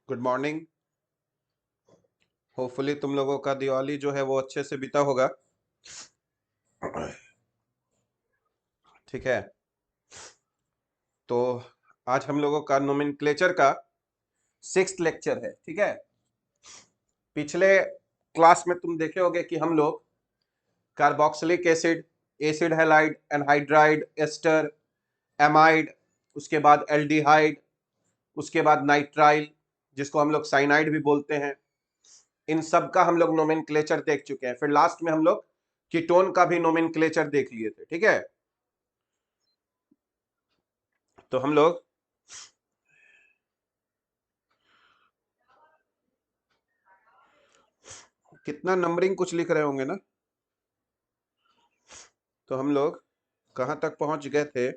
Good morning. Hopefully तुम लोगों का दिवाली जो है वो अच्छे से बीता होगा। ठीक है। तो आज हम लोगों का नोमेनक्लेचर का 6th लेक्चर है। ठीक है। पिछले क्लास में तुम देखे होगे कि हम लोग carboxylic acid, acid halide, anhydride, ester, amide, उसके बाद एल्डिहाइड, उसके बाद नाइट्राइल जिसको हम लोग साइनाइड भी बोलते हैं, इन सब का हम लोग नोमेनक्लेचर देख चुके हैं। फिर लास्ट में हम लोग कीटोन का भी नोमेनक्लेचर देख लिए थे। ठीक है। तो हम लोग कितना नंबरिंग कुछ लिख रहे होंगे ना। तो हम लोग कहां तक पहुंच गए थे?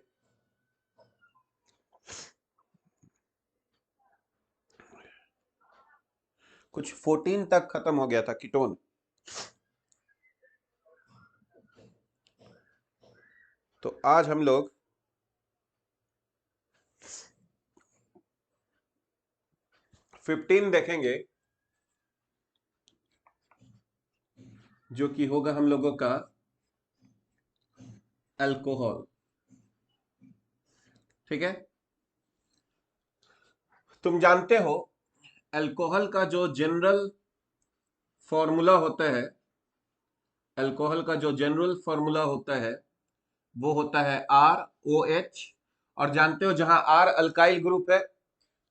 कुछ 14 तक खत्म हो गया था कीटोन। तो आज हम लोग 15 देखेंगे, जो कि होगा हम लोगों का अल्कोहल। ठीक है। तुम जानते हो अल्कोहल का जो जनरल फॉर्मूला होता है, अल्कोहल का जो जनरल फॉर्मूला होता है वो होता है ROH। और जानते हो जहां R अल्काइल ग्रुप है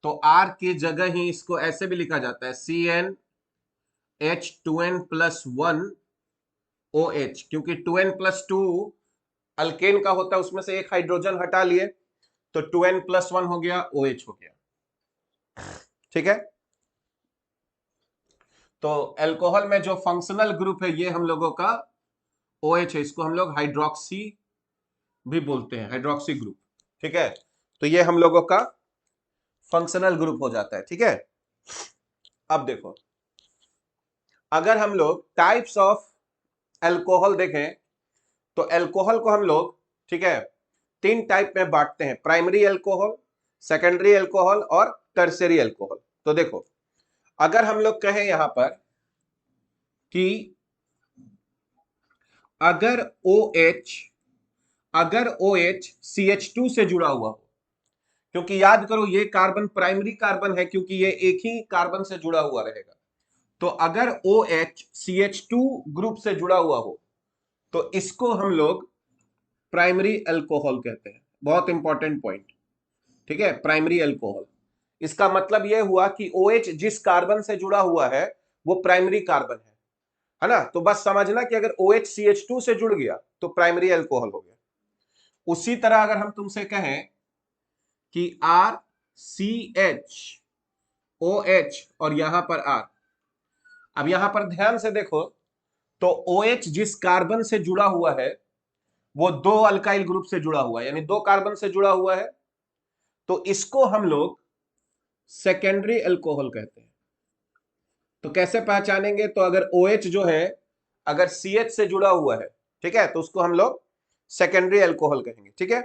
तो R की जगह ही इसको ऐसे भी लिखा जाता है CnH2n+1OH, क्योंकि 2n+2 अल्केन का होता है, उसमें से एक हाइड्रोजन हटा लिए तो 2n+1 हो गया, OH हो गया। ठीक है। तो अल्कोहल में जो फंक्शनल ग्रुप है ये हम लोगों का OH है, इसको हम लोग हाइड्रोक्सी भी बोलते हैं, हाइड्रोक्सी ग्रुप। ठीक है। तो ये हम लोगों का फंक्शनल ग्रुप हो जाता है। ठीक है। अब देखो, अगर हम लोग टाइप्स ऑफ अल्कोहल देखें तो अल्कोहल को हम लोग, ठीक है, 3 टाइप में बांटते हैं: प्राइमरी अल्कोहल, सेकेंडरी अल्कोहल और टर्शियरी अल्कोहल। तो देखो, अगर हम लोग कहें यहां पर कि अगर OH, अगर OH CH2 से जुड़ा हुआ हो, क्योंकि याद करो ये कार्बन प्राइमरी कार्बन है क्योंकि ये एक ही कार्बन से जुड़ा हुआ रहेगा। तो अगर OH CH2 ग्रुप से जुड़ा हुआ हो तो इसको हम लोग प्राइमरी अल्कोहल कहते हैं। बहुत इंपॉर्टेंट पॉइंट। ठीक है, प्राइमरी अल्कोहल। इसका मतलब यह हुआ कि OH जिस कार्बन से जुड़ा हुआ है वो प्राइमरी कार्बन है ना। तो बस समझना कि अगर OH CH2 से जुड़ गया तो प्राइमरी अल्कोहल हो गया। उसी तरह अगर हम तुमसे कहें कि RCHOH और यहां पर R, अब यहां पर ध्यान से देखो तो OH जिस कार्बन से जुड़ा हुआ है वो 2 अल्काइल ग्रुप से जुड़ा हुआ है, यानी 2 कार्बन से जुड़ा हुआ है, तो इसको हम लोग सेकेंडरी अल्कोहल कहते हैं। तो कैसे पहचानेंगे? तो अगर OH जो है अगर CH से जुड़ा हुआ है, ठीक है, तो उसको हम लोग सेकेंडरी अल्कोहल कहेंगे। ठीक है।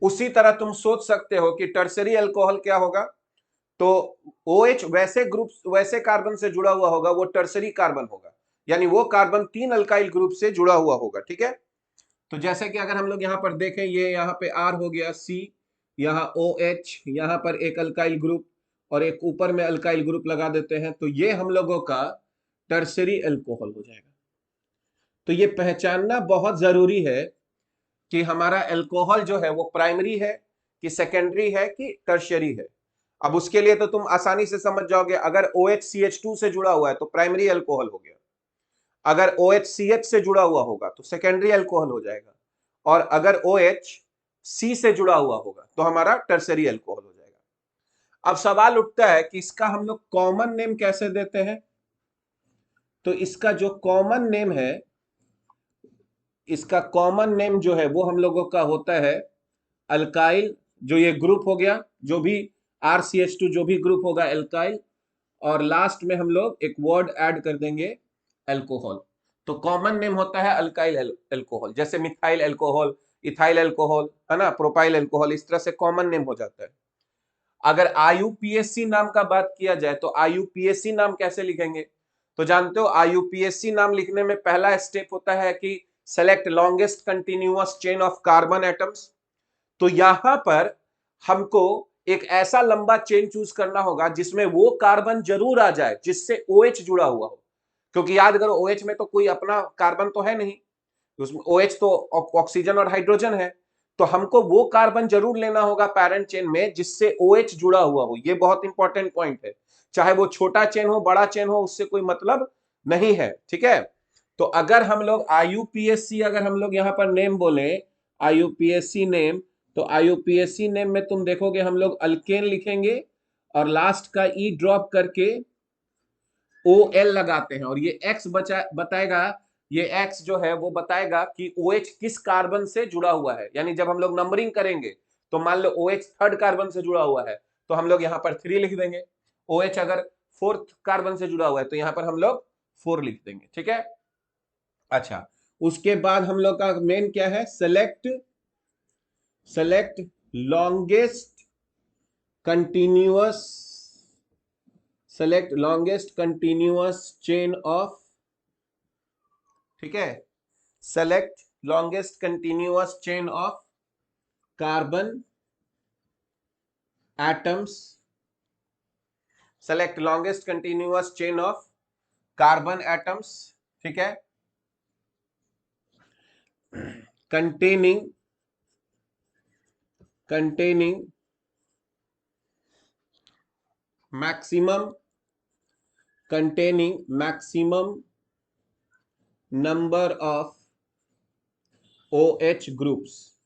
उसी तरह तुम सोच सकते हो कि टर्शरी अल्कोहल क्या होगा। तो OH वैसे ग्रुप, वैसे कार्बन से जुड़ा हुआ होगा, वो टर्शरी कार्बन होगा, यानी वो कार्बन 3 अल्काइल ग्रुप से जुड़ा हुआ होगा। ठीक है। तो जैसे कि अगर हम लोग यहां पर देखें, ये यहां पे R हो गया, C, यहाँ OH, यहां पर एक अल्काइल ग्रुप और एक ऊपर में अल्काइल ग्रुप लगा देते हैं, तो ये हम लोगों का टर्शरी अल्कोहल हो जाएगा। तो ये पहचानना बहुत जरूरी है कि हमारा अल्कोहल जो है वो प्राइमरी है कि सेकेंडरी है कि टर्शियरी है। अब उसके लिए तो तुम आसानी से समझ जाओगे, अगर OH CH2 से जुड़ा हुआ है तो प्राइमरी अल्कोहल हो गया, अगर OH CH से जुड़ा हुआ होगा तो सेकेंडरी अल्कोहल हो जाएगा, और अगर OH C से जुड़ा हुआ होगा तो हमारा टर्शियरी अल्कोहल हो जाएगा। अब सवाल उठता है कि इसका हम लोग कॉमन नेम कैसे देते हैं? तो इसका जो कॉमन नेम है, इसका कॉमन नेम जो है वो हम लोगों का होता है अल्काइल, जो ये ग्रुप हो गया, जो भी RCH2 जो भी ग्रुप होगा एल्काइल, और लास्ट में हम लोग एक वर्ड ऐड कर देंगे अल्कोहल। तो कॉमन नेम होता है अल्काइल अल्कोहल, जैसे मिथाइल अल्कोहल, इथाइल अल्कोहल, है ना, प्रोपाइल अल्कोहल, इस तरह से कॉमन नेम हो जाता है। अगर आईयूपीएसी नाम का बात किया जाए तो आईयूपीएसी नाम कैसे लिखेंगे? तो जानते हो आईयूपीएसी नाम लिखने में पहला स्टेप होता है कि select longest continuous chain of carbon atoms. तो यहां पर हमको एक ऐसा लंबा चेन चूज करना होगा जिसमें वो कार्बन जरूर आ जाए जिससे OH जुड़ा हुआ हो, क्योंकि याद करो OH में तो कोई अपना कार्बन तो है नहीं, उसमें OH तो ऑक्सीजन और हाइड्रोजन है। तो हमको वो कार्बन जरूर लेना होगा पैरेंट चेन में जिससे OH जुड़ा हुआ हो। ये बहुत इंपॉर्टेंट पॉइंट है, चाहे वो छोटा चेन हो बड़ा चेन हो, उससे कोई मतलब नहीं है, ठीक है। तो अगर हम लोग आईयूपीएसी, अगर हम लोग यहाँ पर नेम बोले आईयूपीएसी नेम, तो आईयूपीएसी नेम में तुम देखोगे हम लोग अल्केन लिखेंगे और लास्ट का ई ड्रॉप करके OL लगाते हैं, और ये X बताएगा, ये X जो है वो बताएगा कि OH किस कार्बन से जुड़ा हुआ है। यानी जब हम लोग नंबरिंग करेंगे तो मान लो OH थर्ड कार्बन से जुड़ा हुआ है तो हम लोग यहाँ पर 3 लिख देंगे, OH अगर फोर्थ कार्बन से जुड़ा हुआ है तो यहाँ पर हम लोग 4 लिख देंगे, ठीक है। अच्छा, उसके बाद हम लोग का मेन क्या है, select longest continuous chain of, ठीक है, select longest continuous chain of carbon atoms, select longest continuous chain of carbon atoms, ठीक है, containing maximum number of OH groups.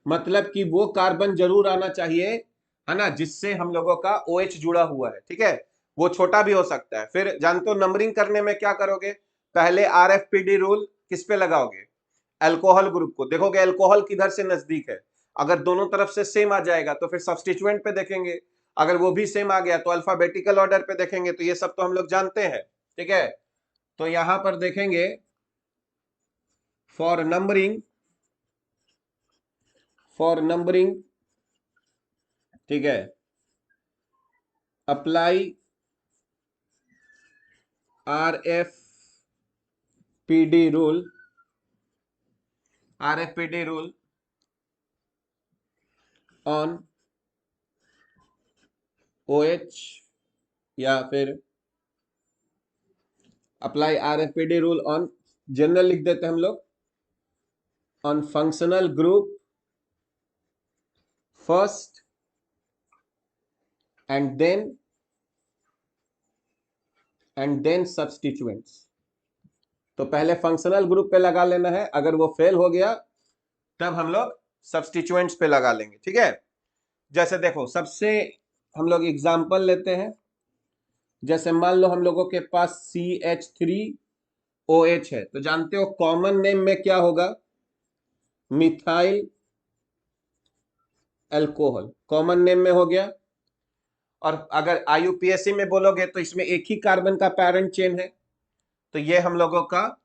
मतलब कि वो कार्बन जरूर आना चाहिए, है ना, जिससे हम लोगों का OH जुड़ा हुआ है, ठीक है। वो छोटा भी हो सकता है। फिर जानते हो नंबरिंग करने में क्या करोगे, पहले RFPD रूल किस पे लगाओगे, अल्कोहल ग्रुप को देखोगे, अल्कोहल किधर से नजदीक है, अगर दोनों तरफ से सेम आ जाएगा तो फिर सब्स्टिट्यूएंट पे देखेंगे, अगर वो भी सेम आ गया तो अल्फाबेटिकल ऑर्डर पे देखेंगे। तो ये सब तो हम लोग जानते हैं, ठीक है। तो यहां पर देखेंगे फॉर नंबरिंग, ठीक है, apply RFPD rule on OH, या फिर apply RFPD rule on, general लिख देते हैं हम लोग, on functional group first and then substituents. तो पहले फंक्शनल ग्रुप पे लगा लेना है, अगर वो फेल हो गया तब हम लोग सब्स्टिट्यूएंट्स पे लगा लेंगे, ठीक है। जैसे देखो सबसे हम लोग एग्जांपल लेते हैं, जैसे मान लो हम लोगों के पास CH3OH है, तो जानते हो कॉमन नेम में क्या होगा, मिथाइल अल्कोहल कॉमन नेम में हो गया। और अगर आईयूपीएसी में बोलोगे तो इसमें एक ही कार्बन का पैरेंट चेन है, तो ये हम लोगों का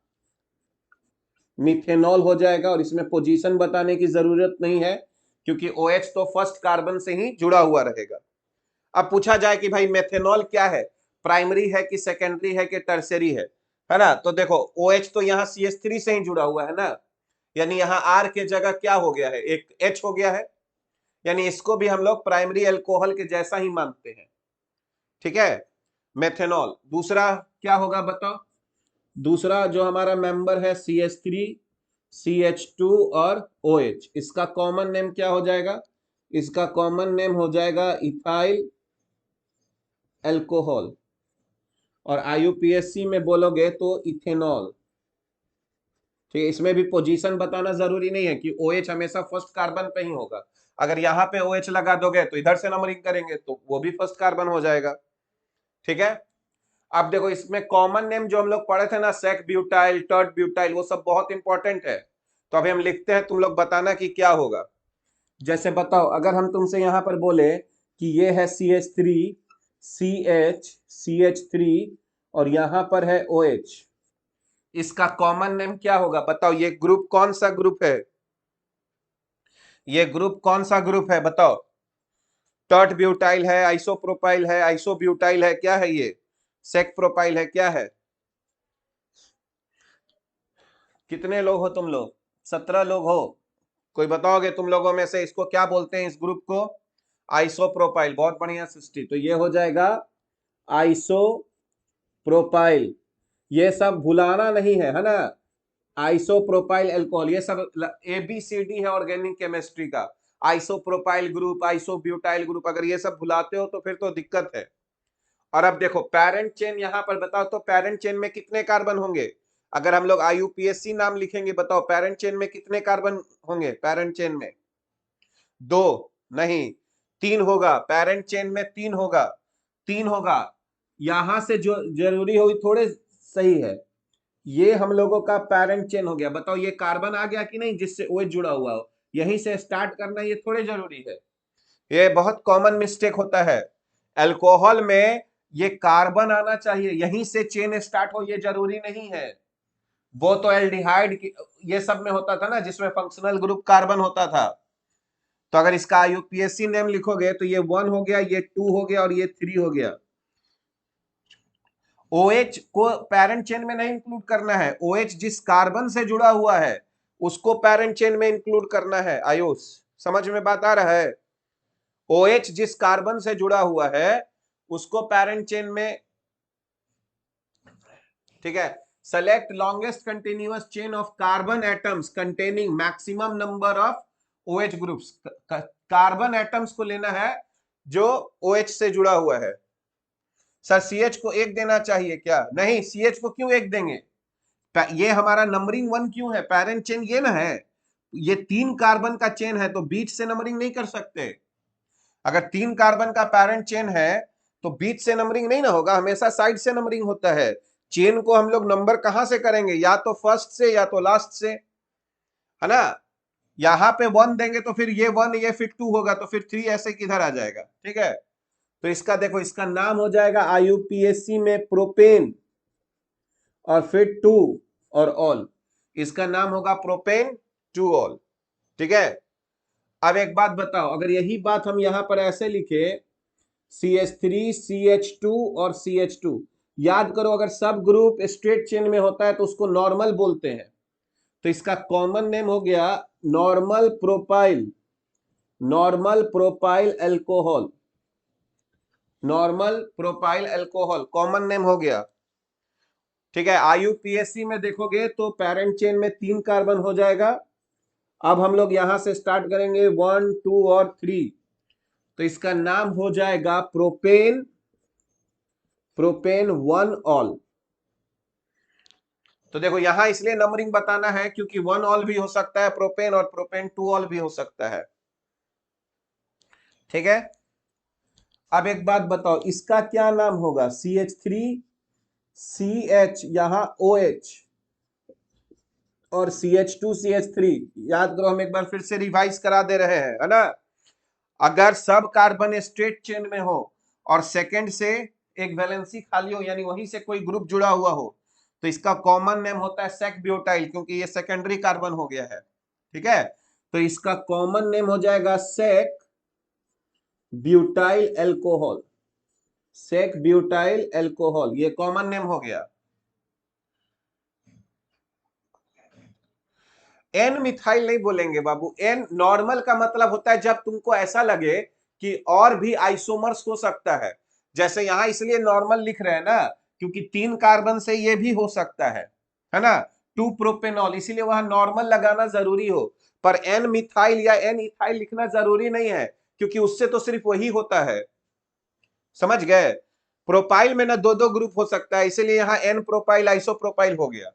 मिथेनॉल हो जाएगा, और इसमें पोजीशन बताने की जरूरत नहीं है क्योंकि OH तो फर्स्ट कार्बन से ही जुड़ा हुआ रहेगा। अब पूछा जाए कि भाई मेथेनॉल क्या है, प्राइमरी है कि सेकेंडरी है कि टर्सरी है ना, तो देखो OH तो यहाँ CH3 से ही जुड़ा हुआ है ना, यानी यहाँ R के जगह क्या हो गया है, एक H हो गया है, यानी इसको भी हम लोग प्राइमरी अल्कोहल के जैसा ही मानते हैं, ठीक है, मेथेनॉल। दूसरा क्या होगा बताओ, दूसरा जो हमारा मेंबर है CH3, CH2 और OH, इसका कॉमन नेम क्या हो जाएगा, इसका कॉमन नेम हो जाएगा इथाइल अल्कोहल, और आईयूपीएसी में बोलोगे तो इथेनॉल, ठीक है। इसमें भी पोजीशन बताना जरूरी नहीं है कि OH हमेशा फर्स्ट कार्बन पे ही होगा, अगर यहाँ पे OH लगा दोगे तो इधर से नंबरिंग करेंगे तो वो भी फर्स्ट कार्बन हो जाएगा, ठीक है। अब देखो इसमें कॉमन नेम जो हम लोग पढ़े थे ना, सेक ब्यूटाइल, टर्ट ब्यूटाइल, वो सब बहुत इंपॉर्टेंट है। तो अभी हम लिखते हैं, तुम लोग बताना कि क्या होगा। जैसे बताओ अगर हम तुमसे यहां पर बोले कि ये है CH3, CH3 और यहां पर है OH, इसका कॉमन नेम क्या होगा बताओ, ये ग्रुप कौन सा ग्रुप है, ये ग्रुप कौन सा ग्रुप है बताओ, टर्ट ब्यूटाइल है, आइसोप्रोपाइल है, आइसोब्यूटाइल है, क्या है ये? सेक प्रोपाइल है, क्या है? कितने लोग हो तुम लोग? 17 लोग हो। कोई बताओगे तुम लोगों में से इसको क्या बोलते हैं, इस ग्रुप को? आइसोप्रोपाइल। बहुत बढ़िया सृष्टि, तो ये हो जाएगा आइसोप्रोपाइल। ये सब भुलाना नहीं है ना? आइसोप्रोपाइल अल्कोहल, ये सब ABCD है ऑर्गेनिक केमिस्ट्री का। आइसोप्रोपाइल ग्रुप, आइसोब्यूटाइल ग्रुप, अगर ये सब भुलाते हो तो फिर तो दिक्कत है। और अब देखो पेरेंट चेन यहां पर बताओ तो पेरेंट चेन में कितने कार्बन होंगे? अगर हम लोग IUPAC नाम लिखेंगे, बताओ पेरेंट चेन में कितने कार्बन होंगे? पेरेंट चेन में 2 नहीं 3 होगा। पेरेंट चेन में 3 होगा, 3 होगा। यहां से जो जरूरी हुई थोड़े सही है, ये हम लोगों का पेरेंट चेन हो गया। बताओ ये कार्बन आ गया कि नहीं जिससे OH जुड़ा हुआ हो? यहीं से स्टार्ट करना ये थोड़े जरूरी है। ये बहुत कॉमन मिस्टेक होता है अल्कोहल में, ये कार्बन आना चाहिए, यहीं से चेन स्टार्ट हो, ये जरूरी नहीं है। वो तो एल्डिहाइड ये सब में होता था ना, जिसमें फंक्शनल ग्रुप कार्बन होता था। तो अगर इसका IUPAC नेम लिखोगे तो ये 1 हो गया, ये 2 हो गया और ये 3 हो गया। OH को पेरेंट चेन में नहीं इंक्लूड करना है, OH जिस कार्बन से जुड़ा हुआ है उसको पेरेंट चेन में इंक्लूड करना है। आयुष, समझ में बात आ रहा है? OH जिस कार्बन से जुड़ा हुआ है उसको पेरेंट चेन में, ठीक है। Select longest continuous chain of carbon atoms containing maximum number of OH groups. Carbon atoms को लेना है जो OH से जुड़ा हुआ है। सर CH को 1 देना चाहिए क्या? नहीं, CH को क्यों 1 देंगे? ये हमारा नंबरिंग 1 क्यों है? पेरेंट चेन ये ना है, ये 3 कार्बन का चेन है तो बीच से नंबरिंग नहीं कर सकते। अगर 3 कार्बन का पेरेंट चेन है तो बीच से नंबरिंग नहीं ना होगा, हमेशा साइड से नंबरिंग होता है। चेन को हम लोग नंबर कहां से करेंगे? या तो फर्स्ट से या तो लास्ट से, है ना? यहां पे 1 देंगे तो फिर ये 1, ये फिर 2 होगा, तो फिर 3 ऐसे किधर आ जाएगा? ठीक है, तो इसका देखो, इसका नाम हो जाएगा IUPAC में प्रोपेन और फिर 2 और ऑल, इसका नाम होगा प्रोपेन 2 ऑल। ठीक है, अब एक बात बताओ, अगर यही बात हम यहां पर ऐसे लिखे CH3 CH2 और CH2, याद करो अगर सब ग्रुप स्ट्रेट चेन में होता है तो उसको नॉर्मल बोलते हैं। तो इसका कॉमन नेम हो गया normal propyl, normal propyl alcohol, normal propyl alcohol common name हो गया। ठीक है, IUPAC में देखोगे तो पेरेंट चेन में 3 कार्बन हो जाएगा। अब हम लोग यहां से स्टार्ट करेंगे 1 2 और 3, तो इसका नाम हो जाएगा प्रोपेन, प्रोपेन 1 ऑल। तो देखो यहां इसलिए नंबरिंग बताना है क्योंकि 1 ऑल भी हो सकता है प्रोपेन और प्रोपेन 2 ऑल भी हो सकता है। ठीक है, अब एक बात बताओ, इसका क्या नाम होगा? CH3 CH, यहां OH और CH2 CH3। याद करो, हम एक बार फिर से रिवाइज करा दे रहे हैं, है ना? अगर सब कार्बन स्ट्रेट चेन में हो और सेकंड से एक वैलेंसी खाली हो, यानी वहीं से कोई ग्रुप जुड़ा हुआ हो, तो इसका कॉमन नेम होता है सेक ब्यूटाइल, क्योंकि ये सेकेंडरी कार्बन हो गया है। ठीक है, तो इसका कॉमन नेम हो जाएगा sec butyl alcohol, sec butyl alcohol, ये कॉमन नेम हो गया। एन मिथाइल नहीं बोलेंगे बाबू, एन नॉर्मल का मतलब होता है जब तुमको ऐसा लगे कि और भी आइसोमर्स हो सकता है। जैसे यहां इसलिए नॉर्मल लिख रहे हैं ना, क्योंकि 3 कार्बन से ये भी हो सकता है ना? 2 प्रोपेनॉल, इसीलिए वहां नॉर्मल लगाना जरूरी हो। पर एन मिथाइल या एन इथाइल लिखना जरूरी नहीं है, क्योंकि उससे तो सिर्फ वही होता है। समझ गए? प्रोपाइल में ना 2 ग्रुप हो सकता है, इसीलिए यहां एन प्रोपाइल आइसोप्रोपाइल हो गया।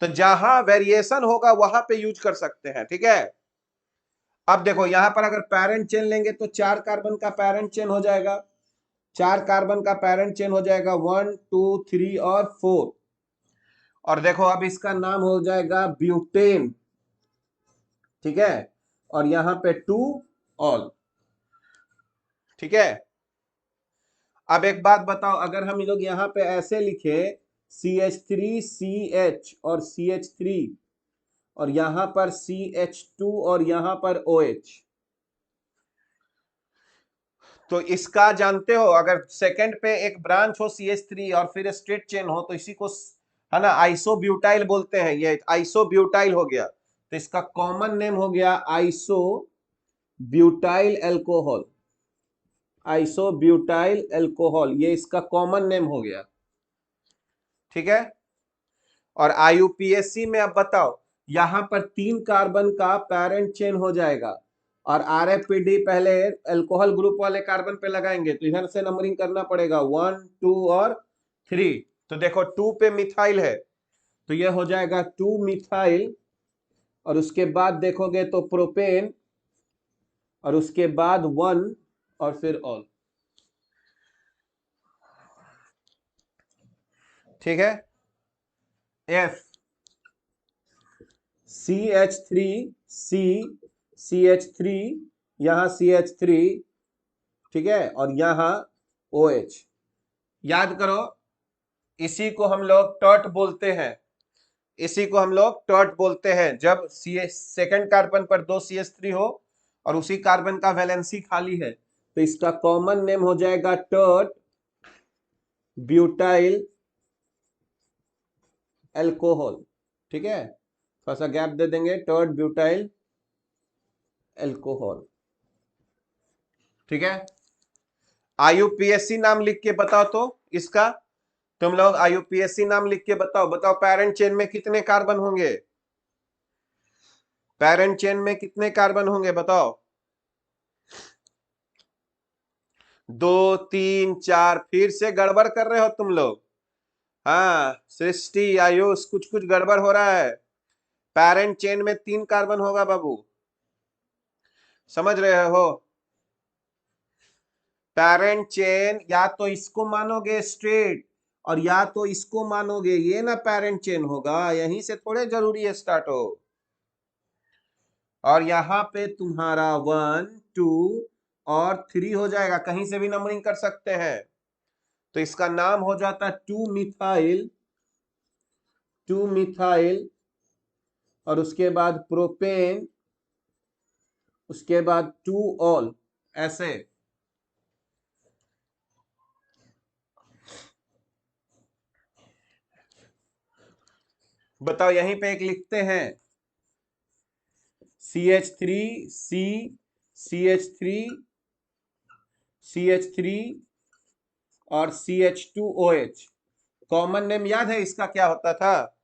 तो जहां वेरिएशन होगा वहां पे यूज कर सकते हैं। ठीक है, अब देखो यहां पर अगर पेरेंट चेन लेंगे तो 4 कार्बन का पेरेंट चेन हो जाएगा, 4 कार्बन का पेरेंट चेन हो जाएगा 1 2 3 और 4। और देखो अब इसका नाम हो जाएगा ब्यूटेन। ठीक है, और यहां पे 2 ऑल। ठीक है, अब एक बात बताओ, अगर हम लोग यहां पे ऐसे लिखे CH3 CH और CH3 और यहां पर CH2 और यहां पर OH, तो इसका जानते हो, अगर सेकंड पे एक ब्रांच हो CH3 और फिर स्ट्रेट चेन हो तो इसी को है ना आइसोब्यूटाइल बोलते हैं। ये आइसोब्यूटाइल हो गया, तो इसका कॉमन नेम हो गया आइसोब्यूटाइल एल्कोहल। आइसोब्यूटाइल एल्कोहल ये इसका कॉमन नेम हो गया, ठीक है। और IUPAC में अब बताओ, यहां पर 3 कार्बन का पेरेंट चेन हो जाएगा और RFPD पहले अल्कोहल ग्रुप वाले कार्बन पे लगाएंगे, तो इधर से नंबरिंग करना पड़ेगा 1 2 और 3। तो देखो 2 पे मिथाइल है, तो यह हो जाएगा 2 मिथाइल, और उसके बाद देखोगे तो प्रोपेन, और उसके बाद 1 और फिर ऑल, ठीक है। F CH3 C CH3, यहां CH3, ठीक है, और यहां OH। याद करो, इसी को हम लोग टर्ट बोलते हैं, इसी को हम लोग टर्ट बोलते हैं जब सेकंड कार्बन पर 2 CH3 हो और उसी कार्बन का वैलेंसी खाली है, तो इसका कॉमन नेम हो जाएगा टर्ट ब्यूटाइल एल्कोहल, ठीक है। थोड़ा सा गैप दे देंगे, टर्ट ब्यूटाइल एल्कोहल, ठीक है। IUPAC नाम लिख के बताओ तो इसका, तुम लोग IUPAC नाम लिख के बताओ। बताओ पेरेंट चेन में कितने कार्बन होंगे, पेरेंट चेन में कितने कार्बन होंगे बताओ। 2 3 4, फिर से गड़बड़ कर रहे हो तुम लोग। हाँ सृष्टि आयुष, कुछ कुछ गड़बड़ हो रहा है। पेरेंट चेन में 3 कार्बन होगा बाबू, समझ रहे हो। पेरेंट चेन या तो इसको मानोगे स्ट्रेट और या तो इसको मानोगे, ये ना पेरेंट चेन होगा, यहीं से थोड़े जरूरी है स्टार्ट हो। और यहां पे तुम्हारा 1 2 और 3 हो जाएगा, कहीं से भी नंबरिंग कर सकते हैं। तो इसका नाम हो जाता है 2 मिथाइल, और उसके बाद प्रोपेन, उसके बाद 2 ऑल, ऐसे। बताओ यहीं पे एक लिखते हैं CH3 C CH3 CH3 और CH2OH। कॉमन नेम याद है इसका क्या होता था?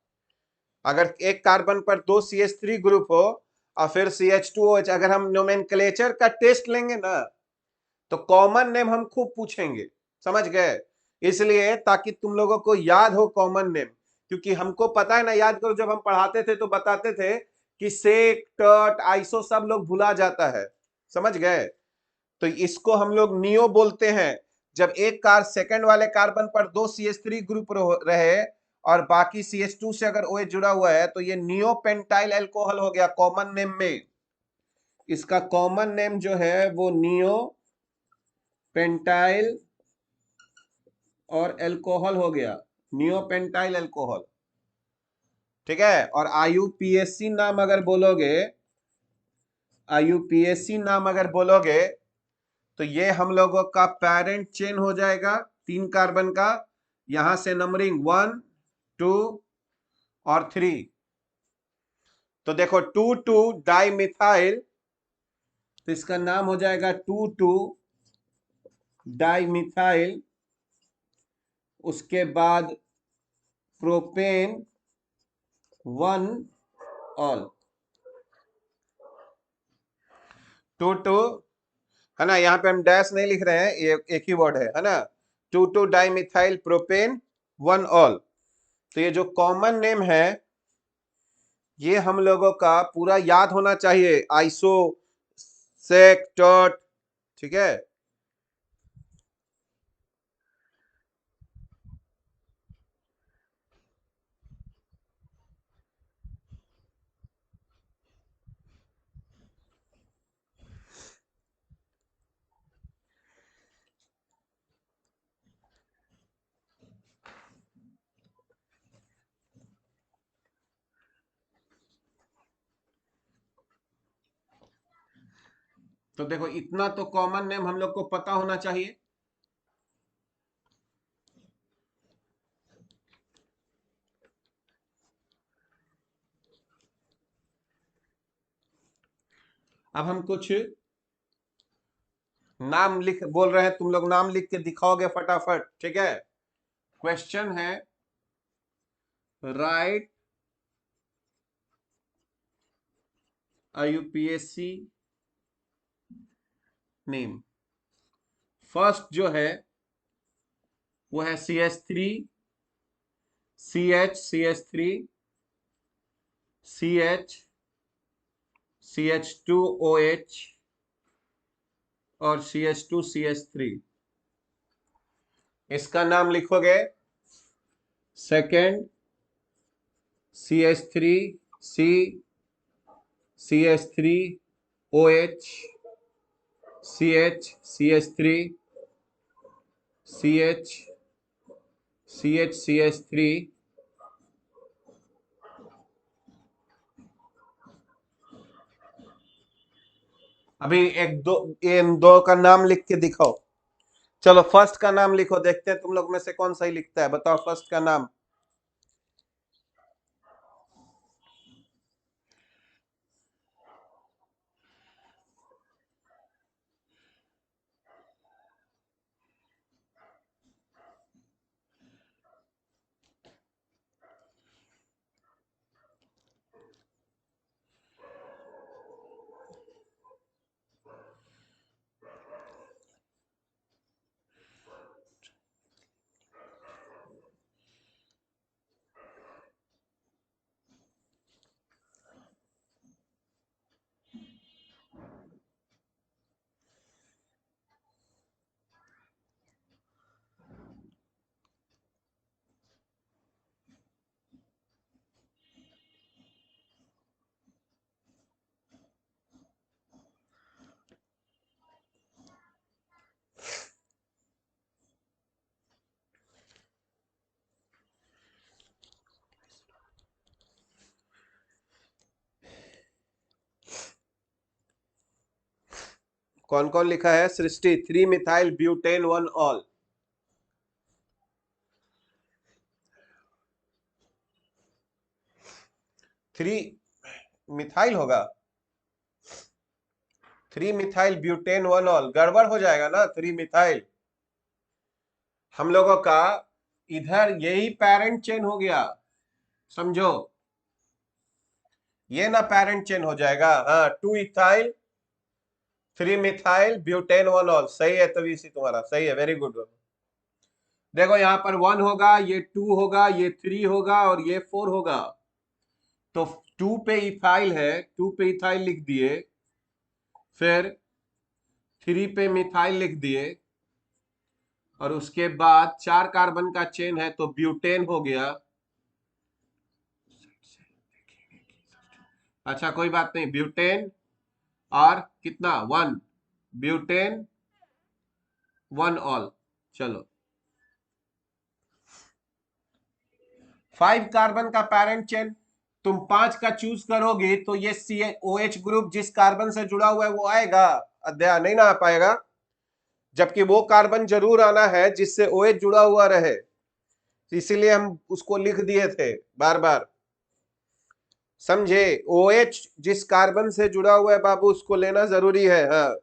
अगर एक कार्बन पर 2 CH3 ग्रुप हो और फिर CH2OH, अगर हम नोमेनक्लेचर का टेस्ट लेंगे ना तो कॉमन नेम हम खूब पूछेंगे, समझ गए। इसलिए ताकि तुम लोगों को याद हो कॉमन नेम, क्योंकि हमको पता है ना, याद करो जब हम पढ़ाते थे तो बताते थे कि सेक टर्ट आइसो सब लोग भुला जाता है, समझ गए। तो इसको हम लोग नियो बोलते हैं जब एक कार सेकंड वाले कार्बन पर 2 CH3 ग्रुप रहे और बाकी CH2 से अगर OH जुड़ा हुआ है तो ये नियो पेंटाइल एल्कोहल हो गया कॉमन नेम में। इसका कॉमन नेम जो है वो नियो पेंटाइल और एल्कोहल हो गया, नियो पेंटाइल एल्कोहल, ठीक है। और IUPAC नाम अगर बोलोगे, IUPAC नाम अगर बोलोगे तो ये हम लोगों का पेरेंट चेन हो जाएगा 3 कार्बन का, यहां से नंबरिंग 1 2 और 3। तो देखो 2 2 डाई मिथाइल, तो इसका नाम हो जाएगा 2 2 डाई मिथाइल, उसके बाद प्रोपेन 1 ऑल, 2 2, है ना। यहाँ पे हम डैश नहीं लिख रहे हैं, ये एक ही वर्ड है ना। 2 2 डाई मिथाइल प्रोपेन 1 ऑल। तो ये जो कॉमन नेम है ये हम लोगों का पूरा याद होना चाहिए, आइसो सेक टर्ट, ठीक है। तो देखो इतना तो कॉमन नेम हम लोग को पता होना चाहिए। अब हम कुछ नाम लिख बोल रहे हैं, तुम लोग नाम लिख के दिखाओगे फटाफट, ठीक है। क्वेश्चन है राइट यूपीएससी नेम। फर्स्ट जो है वो है CH3 CH CH CH2OH और CH2CH3। इसका नाम लिखोगे। Second CH3C CH3OH CH CH CH CH3। अभी एक दो इन दो का नाम लिख के दिखाओ। चलो फर्स्ट का नाम लिखो, देखते हैं तुम लोग में से कौन सही लिखता है। बताओ फर्स्ट का नाम। कौन कौन लिखा है? सृष्टि 3 मिथाइल ब्यूटेन 1 ऑल। 3 मिथाइल होगा। 3 मिथाइल ब्यूटेन 1 ऑल गड़बड़ हो जाएगा ना। 3 मिथाइल हम लोगों का इधर यही पेरेंट चेन हो गया, समझो। ये ना पेरेंट चेन हो जाएगा। हाँ 2 इथाइल 3 मिथाइल ब्यूटेन 1 ऑल सही है। तभी सी तुम्हारा सही है, वेरी गुड। देखो यहाँ पर 1 होगा, ये 2 होगा, ये 3 होगा और ये 4 होगा। तो 2 पे इथाइल है, 2 पे इथाइल लिख दिए, फिर 3 पे मिथाइल लिख दिए और उसके बाद 4 कार्बन का चेन है तो ब्यूटेन हो गया। अच्छा कोई बात नहीं, ब्यूटेन और कितना 1 ब्यूटेन 1 ऑल। चलो 5 कार्बन का पैरेंट चेन तुम 5 का चूज करोगे तो ये COH ग्रुप जिस कार्बन से जुड़ा हुआ है वो आएगा, अध्याय नहीं ना आ पाएगा। जबकि वो कार्बन जरूर आना है जिससे OH जुड़ा हुआ रहे, इसीलिए हम उसको लिख दिए थे बार बार, समझे। OH जिस कार्बन से जुड़ा हुआ है बाबू उसको लेना जरूरी है। हाँ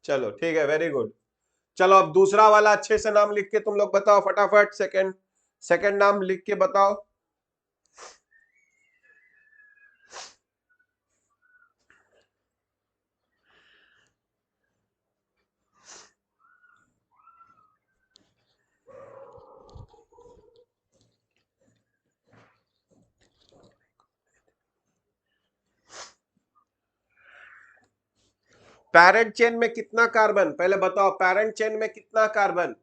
चलो ठीक है, वेरी गुड। चलो अब दूसरा वाला अच्छे से नाम लिख के तुम लोग बताओ फटाफट। सेकंड सेकंड नाम लिख के बताओ। पैरेंट चेन में कितना कार्बन, पहले बताओ पैरेंट चेन में कितना कार्बन।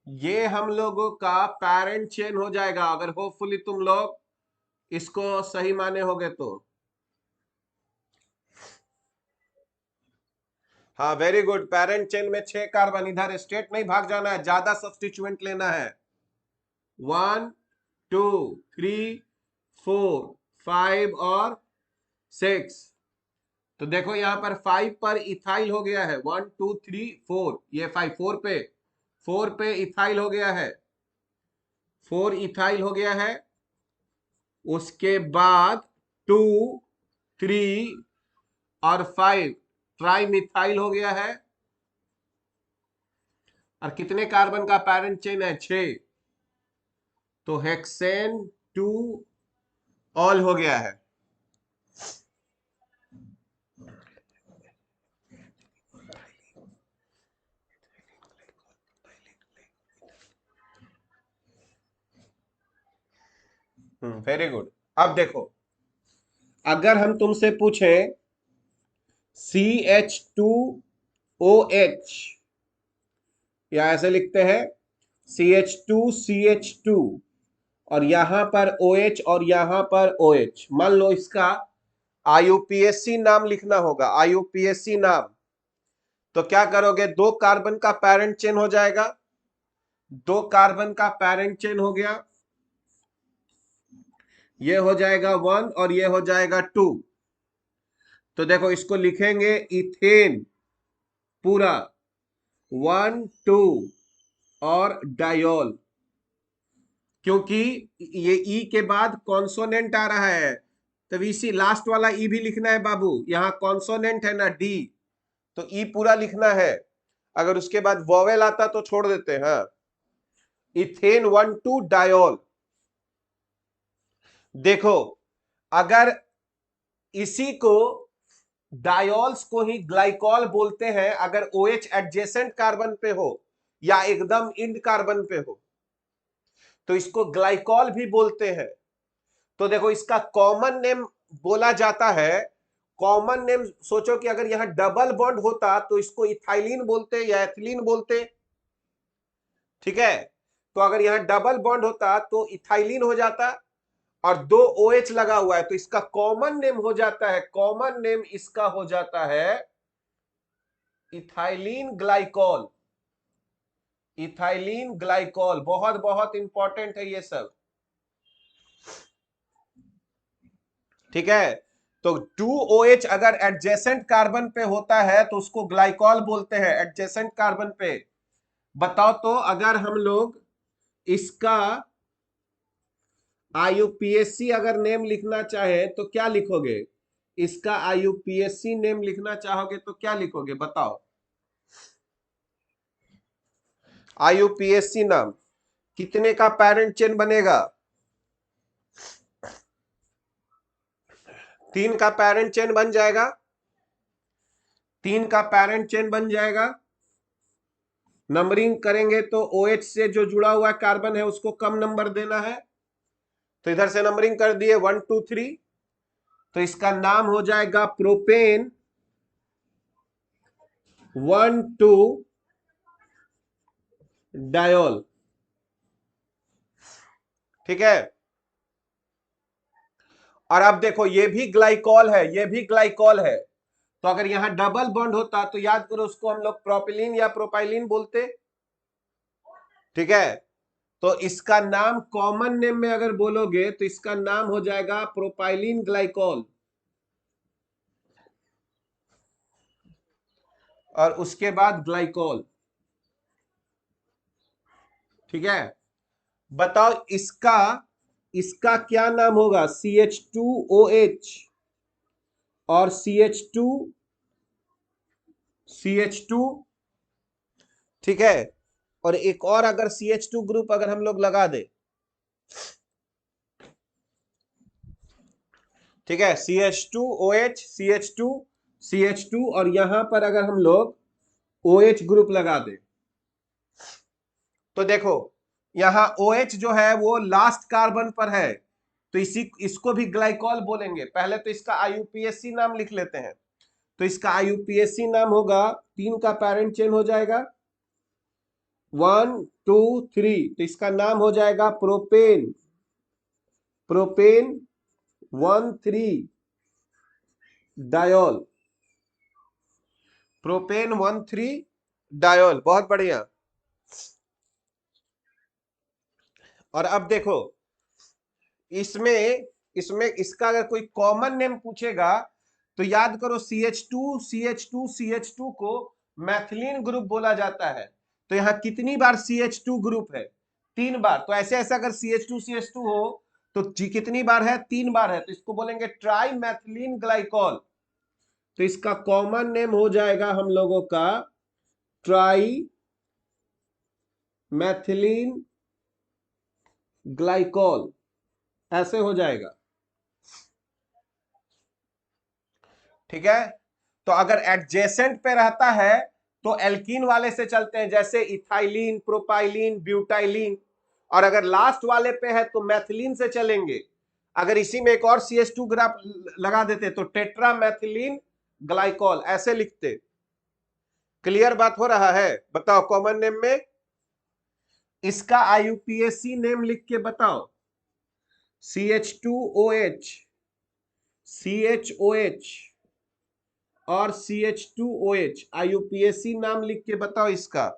ये हम लोगों का पैरेंट चेन हो जाएगा अगर होपफुली तुम लोग इसको सही माने होगे तो। हाँ वेरी गुड। पैरेंट चेन में 6 कार्बन, इधर स्टेट नहीं भाग जाना है, ज्यादा सब्स्टिट्यूएंट लेना है। 1 2 3 4 5 और 6। तो देखो यहां पर 5 पर इथाइल हो गया है, 1 2 3 4, ये 5 4 पे इथाइल हो गया है, 4 इथाइल हो गया है। उसके बाद 2 3 और 5 ट्राई मिथाइल हो गया है। और कितने कार्बन का पैरेंट चेन है? 6। तो हेक्सेन 2 ऑल हो गया है। Very good. अब देखो, अगर हम तुमसे पूछें CH2OH, या ऐसे लिखते हैं CH2CH2, और यहां पर OH और यहां पर OH, मान लो इसका IUPAC नाम लिखना होगा, IUPAC नाम। तो क्या करोगे? 2 कार्बन का पैरेंट चेन हो जाएगा, 2 कार्बन का पैरेंट चेन हो गया, ये हो जाएगा 1 और ये हो जाएगा 2। तो देखो इसको लिखेंगे इथेन पूरा, 1 2 और डायोल, क्योंकि ये ई के बाद कॉन्सोनेंट आ रहा है, तो इसी लास्ट वाला ई भी लिखना है बाबू, यहां कॉन्सोनेंट है ना डी, तो ई पूरा लिखना है। अगर उसके बाद वोवेल आता तो छोड़ देते हैं। Ethane 1 2 diol. देखो अगर इसी को डायोल्स को ही ग्लाइकॉल बोलते हैं अगर OH एडजेसेंट कार्बन पे हो या एकदम इंड कार्बन पे हो, तो इसको ग्लाइकॉल भी बोलते हैं। तो देखो इसका कॉमन नेम बोला जाता है, कॉमन नेम सोचो कि अगर यहां डबल बॉन्ड होता तो इसको इथाइलिन बोलते या एथिलीन बोलते, ठीक है। तो अगर यहां डबल बॉन्ड होता तो इथाइलिन हो जाता, और 2 OH लगा हुआ है तो इसका कॉमन नेम हो जाता है, कॉमन नेम इसका हो जाता है इथाइलिन ग्लाइकॉल। इथाइलिन ग्लाइकॉल बहुत बहुत इंपॉर्टेंट है ये सब, ठीक है। तो 2OH अगर एडजेसेंट कार्बन पे होता है तो उसको ग्लाइकॉल बोलते हैं, एडजेसेंट कार्बन पे। बताओ तो अगर हम लोग इसका IUPAC अगर नेम लिखना चाहे तो क्या लिखोगे? इसका IUPAC नेम लिखना चाहोगे तो क्या लिखोगे बताओ? IUPAC नाम कितने का पैरेंट चेन बनेगा? 3 का पैरेंट चेन बन जाएगा, 3 का पैरेंट चेन बन जाएगा। नंबरिंग करेंगे तो OH से जो जुड़ा हुआ कार्बन है उसको कम नंबर देना है, तो इधर से नंबरिंग कर दिए 1 2 3। तो इसका नाम हो जाएगा प्रोपेन 1 2 डायोल, ठीक है। और अब देखो ये भी ग्लाइकॉल है, ये भी ग्लाइकॉल है, तो अगर यहां डबल बॉन्ड होता तो याद करो उसको हम लोग प्रोपिलीन या प्रोपाइलिन बोलते, ठीक है। तो इसका नाम कॉमन नेम में अगर बोलोगे तो इसका नाम हो जाएगा प्रोपाइलिन ग्लाइकॉल, और उसके बाद ग्लाइकॉल, ठीक है। बताओ इसका इसका क्या नाम होगा? CH2OH और CH2, ठीक है। और एक और अगर CH2 ग्रुप अगर हम लोग लगा दे, ठीक है, CH2OH CH2 और यहां पर अगर हम लोग OH ग्रुप लगा दे, तो देखो यहां OH जो है वो लास्ट कार्बन पर है, तो इसको भी ग्लाइकॉल बोलेंगे। पहले तो इसका IUPAC नाम लिख लेते हैं, तो इसका IUPAC नाम होगा, 3 का पैरेंट चेन हो जाएगा 1 2 3, तो इसका नाम हो जाएगा propane, propane 1 3 diol, propane 1 3 diol. बहुत बढ़िया। और अब देखो इसमें इसमें इसका अगर कोई कॉमन नेम पूछेगा तो याद करो CH2 CH2 CH2 को मैथिलीन ग्रुप बोला जाता है। तो यहां कितनी बार CH2 ग्रुप है? 3 बार। तो ऐसे ऐसा अगर CH2 CH2 हो तो जी कितनी बार है? 3 बार है, तो इसको बोलेंगे ट्राई मैथिलीन ग्लाइकॉल। तो इसका कॉमन नेम हो जाएगा हम लोगों का ट्राई मैथिलीन ग्लाइकॉल, ऐसे हो जाएगा। ठीक है, तो अगर एडजेसेंट पे रहता है तो एल्कीन वाले से चलते हैं, जैसे इथाइलिन, प्रोपाइलिन, ब्यूटाइलिन। और अगर लास्ट वाले पे है तो मैथिलीन से चलेंगे। अगर इसी में एक और CH2 ग्राफ लगा देते तो टेट्रा मैथिलीन ग्लाइकॉल ऐसे लिखते। क्लियर बात हो रहा है? बताओ कॉमन नेम में इसका IUPAC नेम लिख के बताओ। CH2OH, CHOH और CH2OH, IUPAC नाम लिख के बताओ इसका।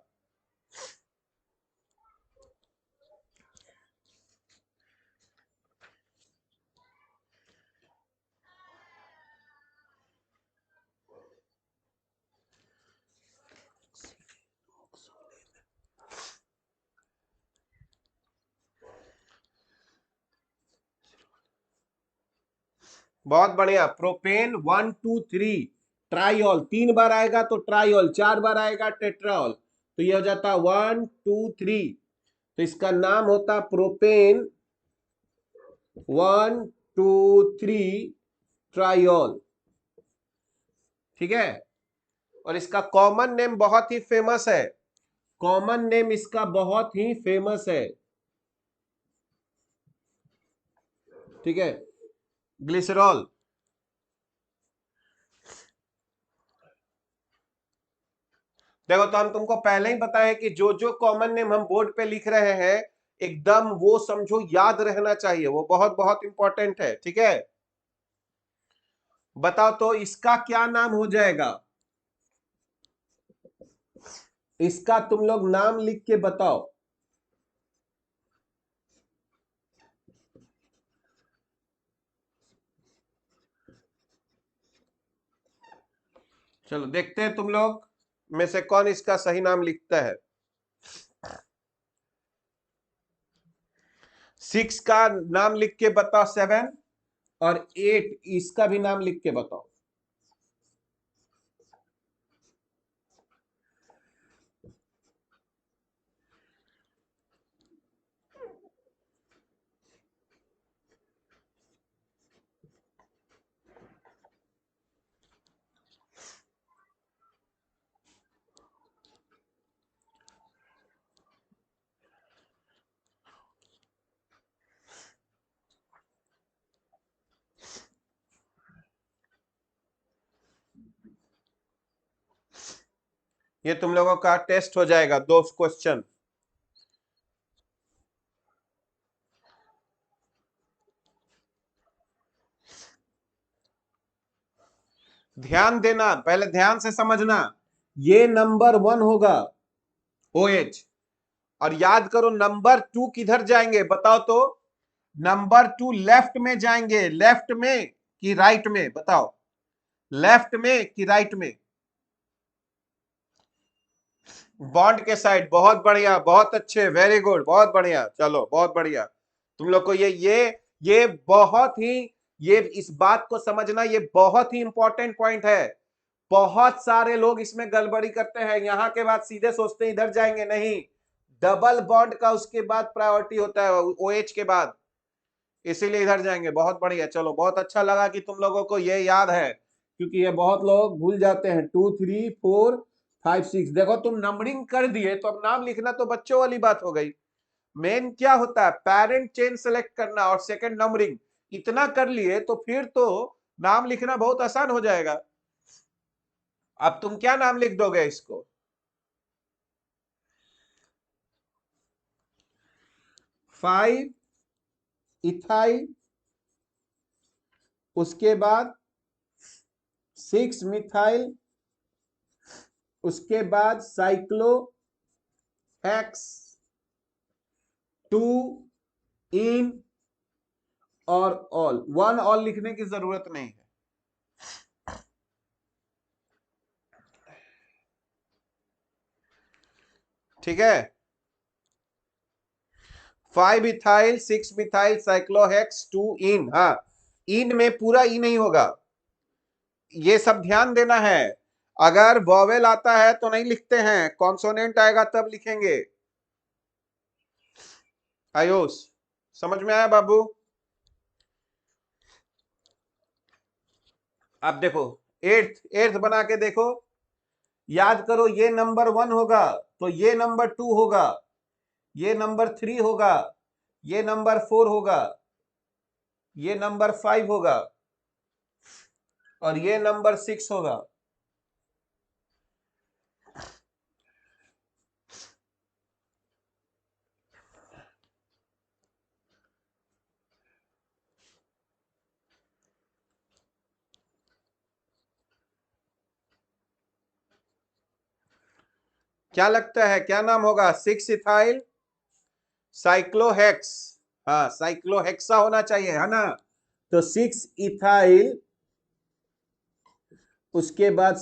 बहुत बढ़िया, प्रोपेन 1 2 3 ट्राइऑल। 3 बार आएगा तो ट्राइऑल, 4 बार आएगा टेट्राऑल। तो ये हो जाता 1 2 3। तो इसका नाम होता प्रोपेन 1 2 3 ट्राइऑल। ठीक है, और इसका कॉमन नेम बहुत ही फेमस है। कॉमन नेम इसका बहुत ही फेमस है। ठीक है, ग्लिसरॉल। देखो, तो हम तुमको पहले ही बताएं कि जो जो कॉमन नेम हम बोर्ड पे लिख रहे हैं एकदम वो समझो याद रहना चाहिए, वो बहुत बहुत इंपॉर्टेंट है। ठीक है, बताओ तो इसका क्या नाम हो जाएगा? इसका तुम लोग नाम लिख के बताओ। चलो देखते हैं तुम लोग में से कौन इसका सही नाम लिखता है। 6 का नाम लिख के बताओ 7, और 8 इसका भी नाम लिख के बताओ। ये तुम लोगों का टेस्ट हो जाएगा, 2 क्वेश्चन। ध्यान देना, पहले ध्यान से समझना। ये नंबर 1 होगा OH, और याद करो नंबर 2 किधर जाएंगे बताओ तो? नंबर 2 लेफ्ट में जाएंगे। लेफ्ट में कि राइट में? बताओ, लेफ्ट में कि राइट में? बॉन्ड के साइड। बहुत बढ़िया, बहुत अच्छे, वेरी गुड, बहुत बढ़िया। चलो बहुत बढ़िया। तुम लोग को ये बहुत ही, ये इस बात को समझना, ये बहुत ही इंपॉर्टेंट पॉइंट है। बहुत सारे लोग इसमें गड़बड़ी करते हैं, यहां के बाद सीधे सोचते हैं इधर जाएंगे। नहीं, डबल बॉन्ड का उसके बाद प्रायोरिटी होता है OH के बाद, इसीलिए इधर जाएंगे। बहुत बढ़िया, चलो बहुत अच्छा लगा कि तुम लोगों को ये याद है, क्योंकि ये बहुत लोग भूल जाते हैं। 2 3 4 5 6, देखो तुम नंबरिंग कर दिए तो अब नाम लिखना तो बच्चों वाली बात हो गई। मेन क्या होता है? पेरेंट चेन सेलेक्ट करना और सेकंड नंबरिंग। इतना कर लिए तो फिर तो नाम लिखना बहुत आसान हो जाएगा। अब तुम क्या नाम लिख दोगे इसको? 5 इथाइल, उसके बाद 6 मिथाइल, उसके बाद साइक्लो हेक्स, 2 इन, और ऑल। 1 ऑल लिखने की जरूरत नहीं है। ठीक है, 5 इथाइल 6 मिथाइल साइक्लोहेक्स 2 इन। हाँ, इन में पूरा ई नहीं होगा, ये सब ध्यान देना है। अगर वॉवेल आता है तो नहीं लिखते हैं, कॉन्सोनेंट आएगा तब लिखेंगे। आयुष, समझ में आया बाबू? अब देखो, एट्थ एट्थ बना के देखो, याद करो, ये नंबर 1 होगा तो ये नंबर 2 होगा, ये नंबर 3 होगा, ये नंबर 4 होगा, ये नंबर 5 होगा और ये नंबर 6 होगा। क्या लगता है क्या नाम होगा? 6 इथाइल साइक्लोहेक्स। हाँ, साइक्लोहेक्सा होना चाहिए, है ना? तो 6 इथाइल, उसके बाद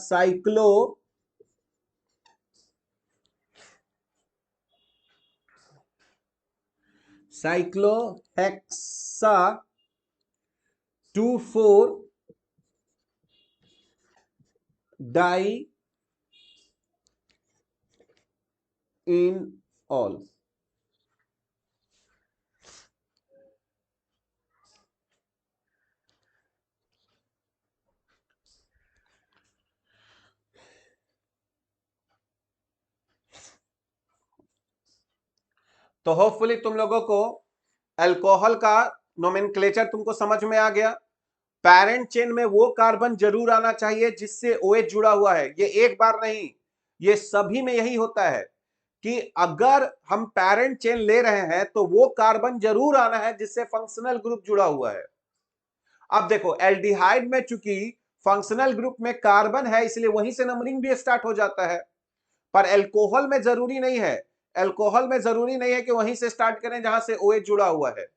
साइक्लोहेक्सा 2,4 डाई इन ऑल। तो होपफुली तुम लोगों को अल्कोहल का नोमेनक्लेचर तुमको समझ में आ गया। पैरेंट चेन में वो कार्बन जरूर आना चाहिए जिससे OH जुड़ा हुआ है। ये एक बार नहीं, ये सभी में यही होता है कि अगर हम पैरेंट चेन ले रहे हैं तो वो कार्बन जरूर आना है जिससे फंक्शनल ग्रुप जुड़ा हुआ है। अब देखो, एल्डिहाइड में चूंकि फंक्शनल ग्रुप में कार्बन है इसलिए वहीं से नंबरिंग भी स्टार्ट हो जाता है, पर अल्कोहल में जरूरी नहीं है। अल्कोहल में जरूरी नहीं है कि वहीं से स्टार्ट करें जहां से OH जुड़ा हुआ है।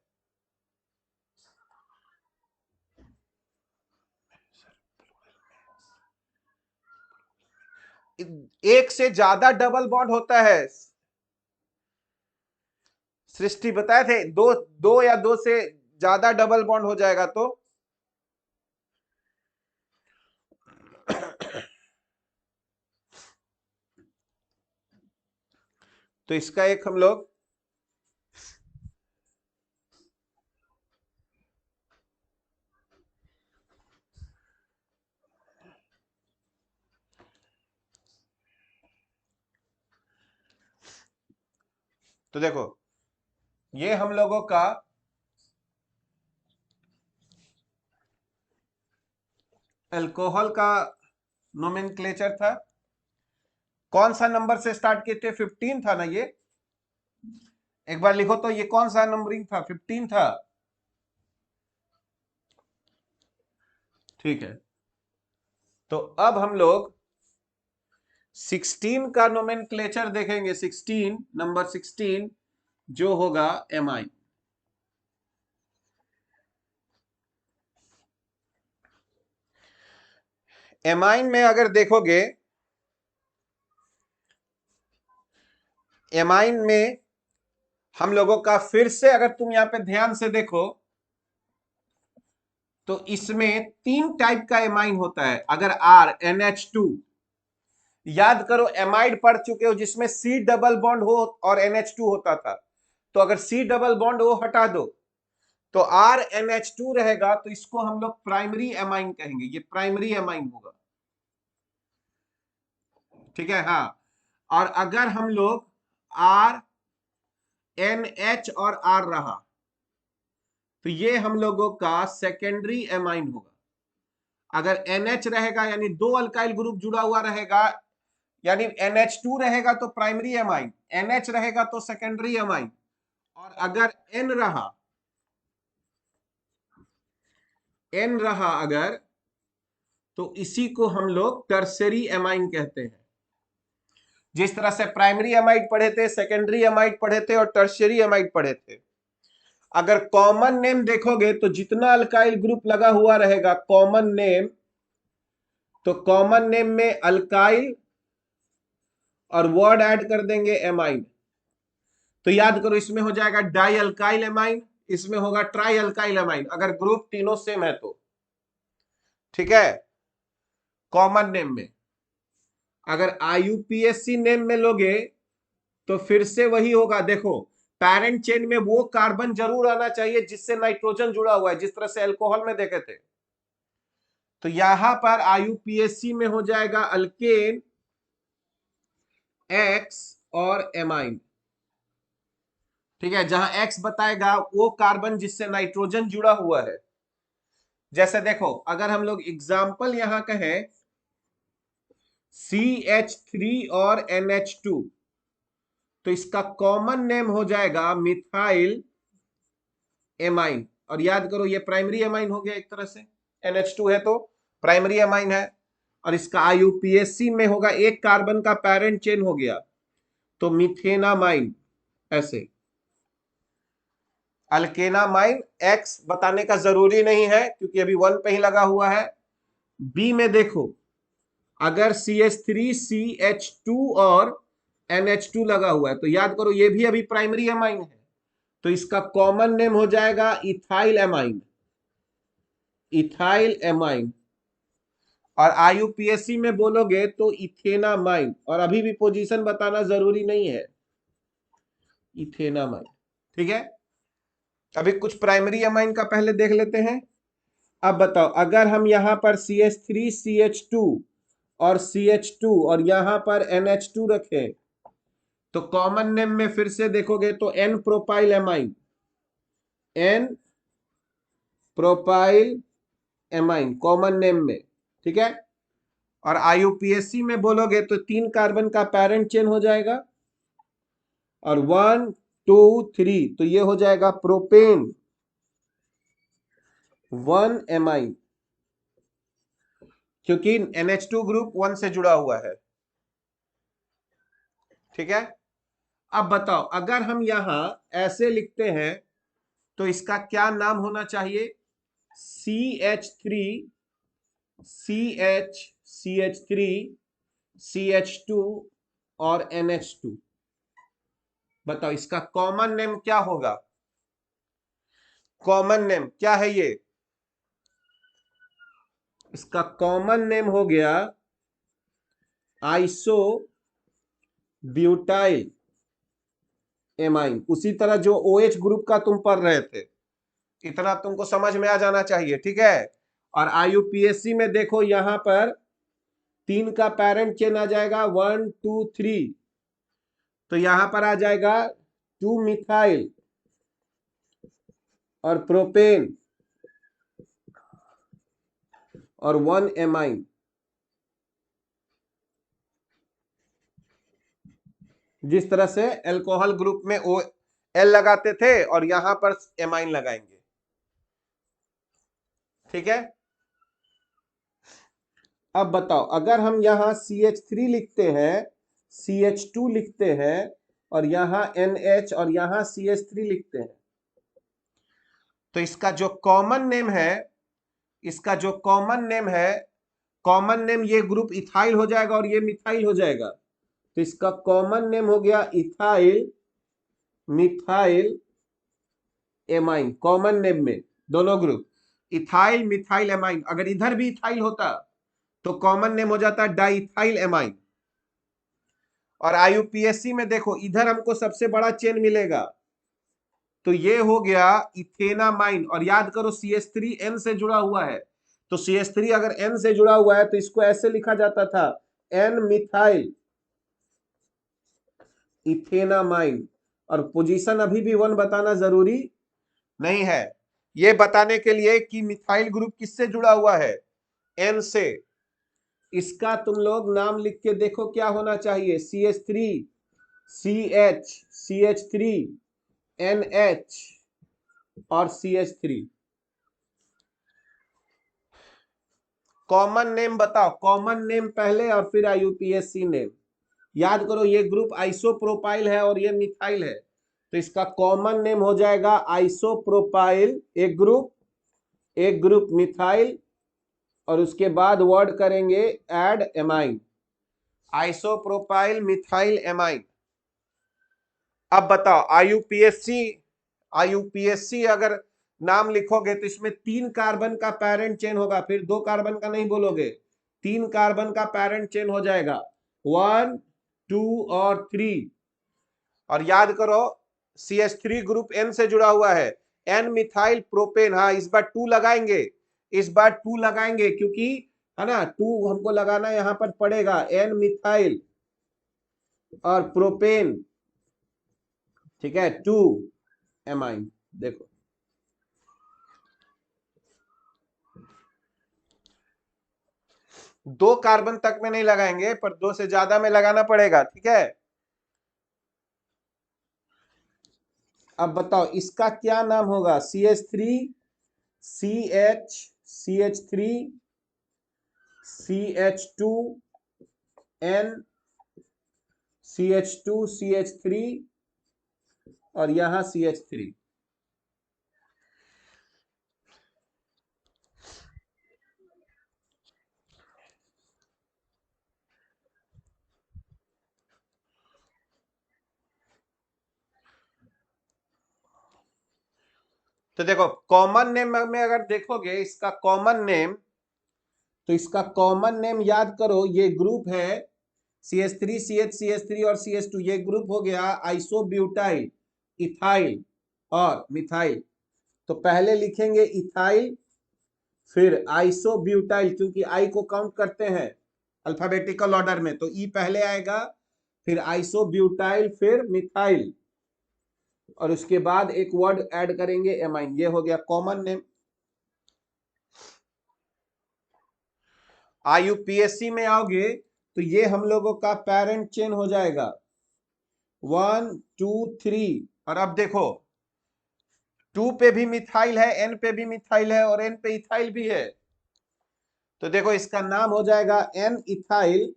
एक से ज्यादा डबल बॉन्ड होता है, सृष्टि बताए थे, दो दो या दो से ज्यादा डबल बॉन्ड हो जाएगा तो इसका एक हम लोग तो देखो, ये हम लोगों का अल्कोहल का नोमेनक्लेचर था। कौन सा नंबर से स्टार्ट किए थे? 15 था ना ये? एक बार लिखो तो, ये कौन सा नंबरिंग था? 15 था, ठीक है। तो अब हम लोग 16 का नोमेनक्लेचर देखेंगे। 16, नंबर 16 जो होगा एमाइन। एमाइन में अगर देखोगे, एमाइन में हम लोगों का फिर से, अगर तुम यहां पे ध्यान से देखो तो इसमें 3 टाइप का एमाइन होता है। अगर NH2, याद करो एमाइड पढ़ चुके हो जिसमें C डबल बॉन्ड हो और NH2 होता था, तो अगर C डबल बॉन्ड हो हटा दो तो RNH2 रहेगा, तो इसको हम लोग प्राइमरी एमाइन कहेंगे। ये प्राइमरी एमाइन होगा, ठीक है। हाँ, और अगर हम लोग RNH और R रहा तो ये हम लोगों का सेकेंडरी एमाइन होगा। अगर NH रहेगा यानी 2 अल्काइल ग्रुप जुड़ा हुआ रहेगा, यानी NH2 रहेगा तो प्राइमरी एमाइन, NH रहेगा तो सेकेंडरी एमाइन, और अगर N रहा अगर, तो इसी को हम लोग टर्सरी एमाइन कहते हैं। जिस तरह से प्राइमरी एमाइड पढ़े थे, सेकेंडरी एमाइड पढ़े थे और टर्सरी एमाइड पढ़े थे, अगर कॉमन नेम देखोगे तो जितना अल्काइल ग्रुप लगा हुआ रहेगा कॉमन नेम, तो कॉमन नेम में अल्काइल और वर्ड ऐड कर देंगे एमाइन। तो याद करो इसमें हो जाएगा डाई अल्काइल एमाइन, इसमें होगा ट्राई अल्काइल एमाइन, अगर ग्रुप तीनों सेम है तो। ठीक है, कॉमन नेम में। अगर आईयूपीएसी नेम में लोगे तो फिर से वही होगा। देखो पैरेंट चेन में वो कार्बन जरूर आना चाहिए जिससे नाइट्रोजन जुड़ा हुआ है, जिस तरह से अल्कोहल में देखे थे। तो यहां पर आईयूपीएसी में हो जाएगा अल्केन, एक्स और एमाइन। ठीक है, जहां एक्स बताएगा वो कार्बन जिससे नाइट्रोजन जुड़ा हुआ है। जैसे देखो अगर हम लोग एग्जाम्पल यहां कहें CH3 और NH2, तो इसका कॉमन नेम हो जाएगा मिथाइल एमाइन। और याद करो ये प्राइमरी एमाइन हो गया एक तरह से, NH2 है तो प्राइमरी एमाइन है। और इसका आईयूपीएसी में होगा एक कार्बन का पैरेंट चेन हो गया तो मिथेनामाइन। ऐसे अल्केनामाइन एक्स बताने का जरूरी नहीं है क्योंकि अभी 1 पे ही लगा हुआ है। बी में देखो अगर CH3 CH2 और NH2 लगा हुआ है तो याद करो ये भी अभी प्राइमरी एमाइन है, तो इसका कॉमन नेम हो जाएगा इथाइल एमाइन। Ethyl amine. और आईयूपीएसी में बोलोगे तो इथेनामाइन, और अभी भी पोजीशन बताना जरूरी नहीं है, इथेनामाइन। ठीक है, अभी कुछ प्राइमरी एमाइन का पहले देख लेते हैं। अब बताओ अगर हम यहां पर CH3 CH2 और CH2 और यहां पर NH2 रखें तो कॉमन नेम में फिर से देखोगे तो N propyl amine, N propyl amine common name में। ठीक है, और आईयूपीएसी में बोलोगे तो 3 कार्बन का पैरेंट चेन हो जाएगा और 1 2 3, तो ये हो जाएगा प्रोपेन 1 एमाइन, क्योंकि NH2 ग्रुप 1 से जुड़ा हुआ है। ठीक है, अब बताओ अगर हम यहां ऐसे लिखते हैं तो इसका क्या नाम होना चाहिए? CH3 CH3 CH2 और NH2। बताओ इसका कॉमन नेम क्या होगा? कॉमन नेम क्या है ये? इसका कॉमन नेम हो गया आइसो ब्यूटाइल एमाइन। उसी तरह जो OH ग्रुप का तुम पढ़ रहे थे, इतना तुमको समझ में आ जाना चाहिए। ठीक है, और आईयूपीएसी में देखो यहां पर 3 का पैरेंट चेन आ जाएगा 1 2 3, तो यहां पर आ जाएगा 2 मिथाइल और प्रोपेन और 1 एमाइन। जिस तरह से अल्कोहल ग्रुप में ओ एल लगाते थे और यहां पर एमाइन लगाएंगे। ठीक है, अब बताओ अगर हम यहां CH3 लिखते हैं, CH2 लिखते हैं और यहां NH और यहां CH3 लिखते हैं, तो इसका जो कॉमन नेम है, इसका जो कॉमन नेम है, कॉमन नेम ये ग्रुप इथाइल हो जाएगा और ये मिथाइल हो जाएगा। तो इसका कॉमन नेम हो गया ethyl methyl amine. Common name में दोनों ग्रुप इथाइल मिथाइल एमाइन। अगर इधर भी इथाइल होता तो कॉमन नेम हो जाता डाइथाइल एमाइन। और आईयूपीएसी में देखो इधर हमको सबसे बड़ा चेन मिलेगा, तो ये हो गया इथेनामाइन। और याद करो CH3 N से जुड़ा हुआ है, तो CH3 अगर N से जुड़ा हुआ है तो इसको ऐसे लिखा जाता था N मिथाइल इथेनामाइन। और पोजीशन अभी भी 1 बताना जरूरी नहीं है, ये बताने के लिए कि मिथाइल ग्रुप किससे जुड़ा हुआ है? N से। इसका तुम लोग नाम लिख के देखो क्या होना चाहिए? CH3 CH CH3 NH और CH3। कॉमन नेम बताओ, कॉमन नेम पहले और फिर आईयूपीएसी नेम। याद करो ये ग्रुप आइसोप्रोपाइल है और ये मिथाइल है, तो इसका कॉमन नेम हो जाएगा आइसोप्रोपाइल एक ग्रुप मिथाइल, और उसके बाद वर्ड करेंगे add amine. Isopropyl methyl amine. अब बताओ आईयूपीएससी अगर नाम लिखोगे तो इसमें 3 कार्बन का पैरेंट चेन होगा, फिर 2 कार्बन का नहीं बोलोगे, 3 कार्बन का पैरेंट चेन हो जाएगा, 1 2 और 3। और याद करो CH3 ग्रुप N से जुड़ा हुआ है, N मिथाइल प्रोपेन। हाँ, इस बार 2 लगाएंगे, इस बार 2 लगाएंगे क्योंकि है ना 2 हमको लगाना यहां पर पड़ेगा, N मिथाइल और प्रोपेन, ठीक है, 2 एमाइन। देखो 2 कार्बन तक में नहीं लगाएंगे, पर 2 से ज्यादा में लगाना पड़ेगा, ठीक है। अब बताओ इसका क्या नाम होगा, CH3 CH CH3 CH2 N CH2 CH3 और यहां CH3। तो देखो कॉमन नेम में अगर देखोगे इसका कॉमन नेम, तो इसका कॉमन नेम याद करो, ये ग्रुप है CH3 CH3 और CH2, ये ग्रुप हो गया आइसोब्यूटाइल, इथाइल और मिथाइल। तो पहले लिखेंगे इथाइल, फिर आइसोब्यूटाइल, क्योंकि आई को काउंट करते हैं अल्फाबेटिकल ऑर्डर में, तो ई पहले आएगा, फिर आइसोब्यूटाइल, फिर मिथाइल, और उसके बाद एक वर्ड ऐड करेंगे एमाइन। ये हो गया कॉमन नेम। आईयूपीएससी में आओगे तो ये हम लोगों का पेरेंट चेन हो जाएगा 1 2 3। और अब देखो 2 पे भी मिथाइल है, N पे भी मिथाइल है और N पे इथाइल भी है, तो देखो इसका नाम हो जाएगा N इथाइल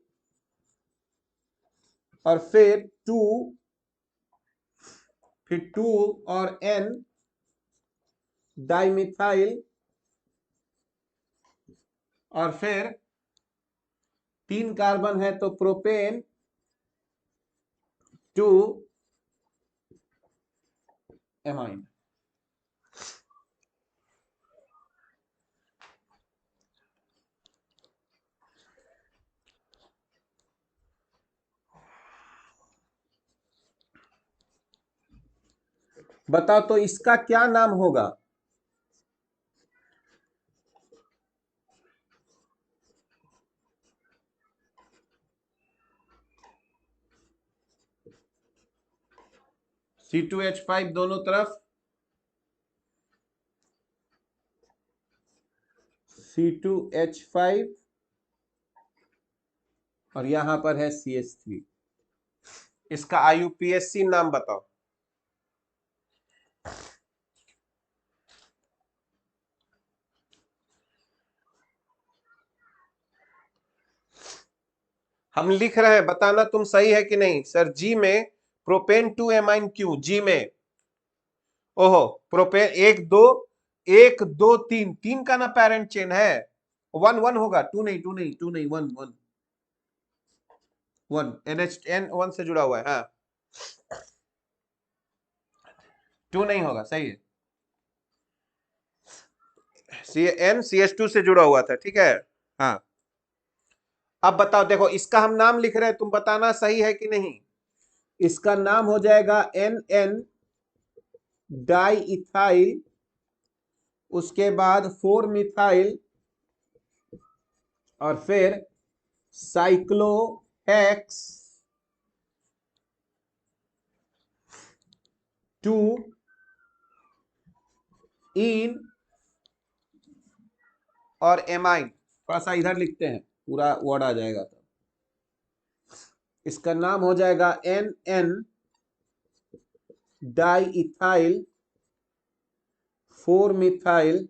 और फिर 2, फिर 2 और N डाइमिथाइल और फिर 3 कार्बन है तो प्रोपेन 2 एमाइन। बताओ तो इसका क्या नाम होगा, C2H5 दोनों तरफ, C2H5 और यहां पर है CH3। इसका आईयूपीएससी नाम बताओ। हम लिख रहे हैं, बताना तुम सही है कि नहीं। सर जी में प्रोपेन 2 एमाइन, क्यों जी में? ओहो, प्रोपेन 1 2 1 2 3, 3 का ना पेरेंट चेन है, 1 1 होगा, 2 नहीं, 2 नहीं, 2 नहीं, 1 1 1, NH N 1 से जुड़ा हुआ है, हाँ 2 नहीं होगा, सही है, N CH2 से जुड़ा हुआ था, ठीक है। हाँ अब बताओ, देखो इसका हम नाम लिख रहे हैं, तुम बताना सही है कि नहीं। इसका नाम हो जाएगा NN डाई इथाइल, उसके बाद 4 मिथाइल और फिर साइक्लोहेक्स 2 इन और एमाइन। थोड़ा सा इधर लिखते हैं, पूरा वर्ड आ जाएगा, तो इसका नाम हो जाएगा NN डाई इथाइल 4 मिथाइल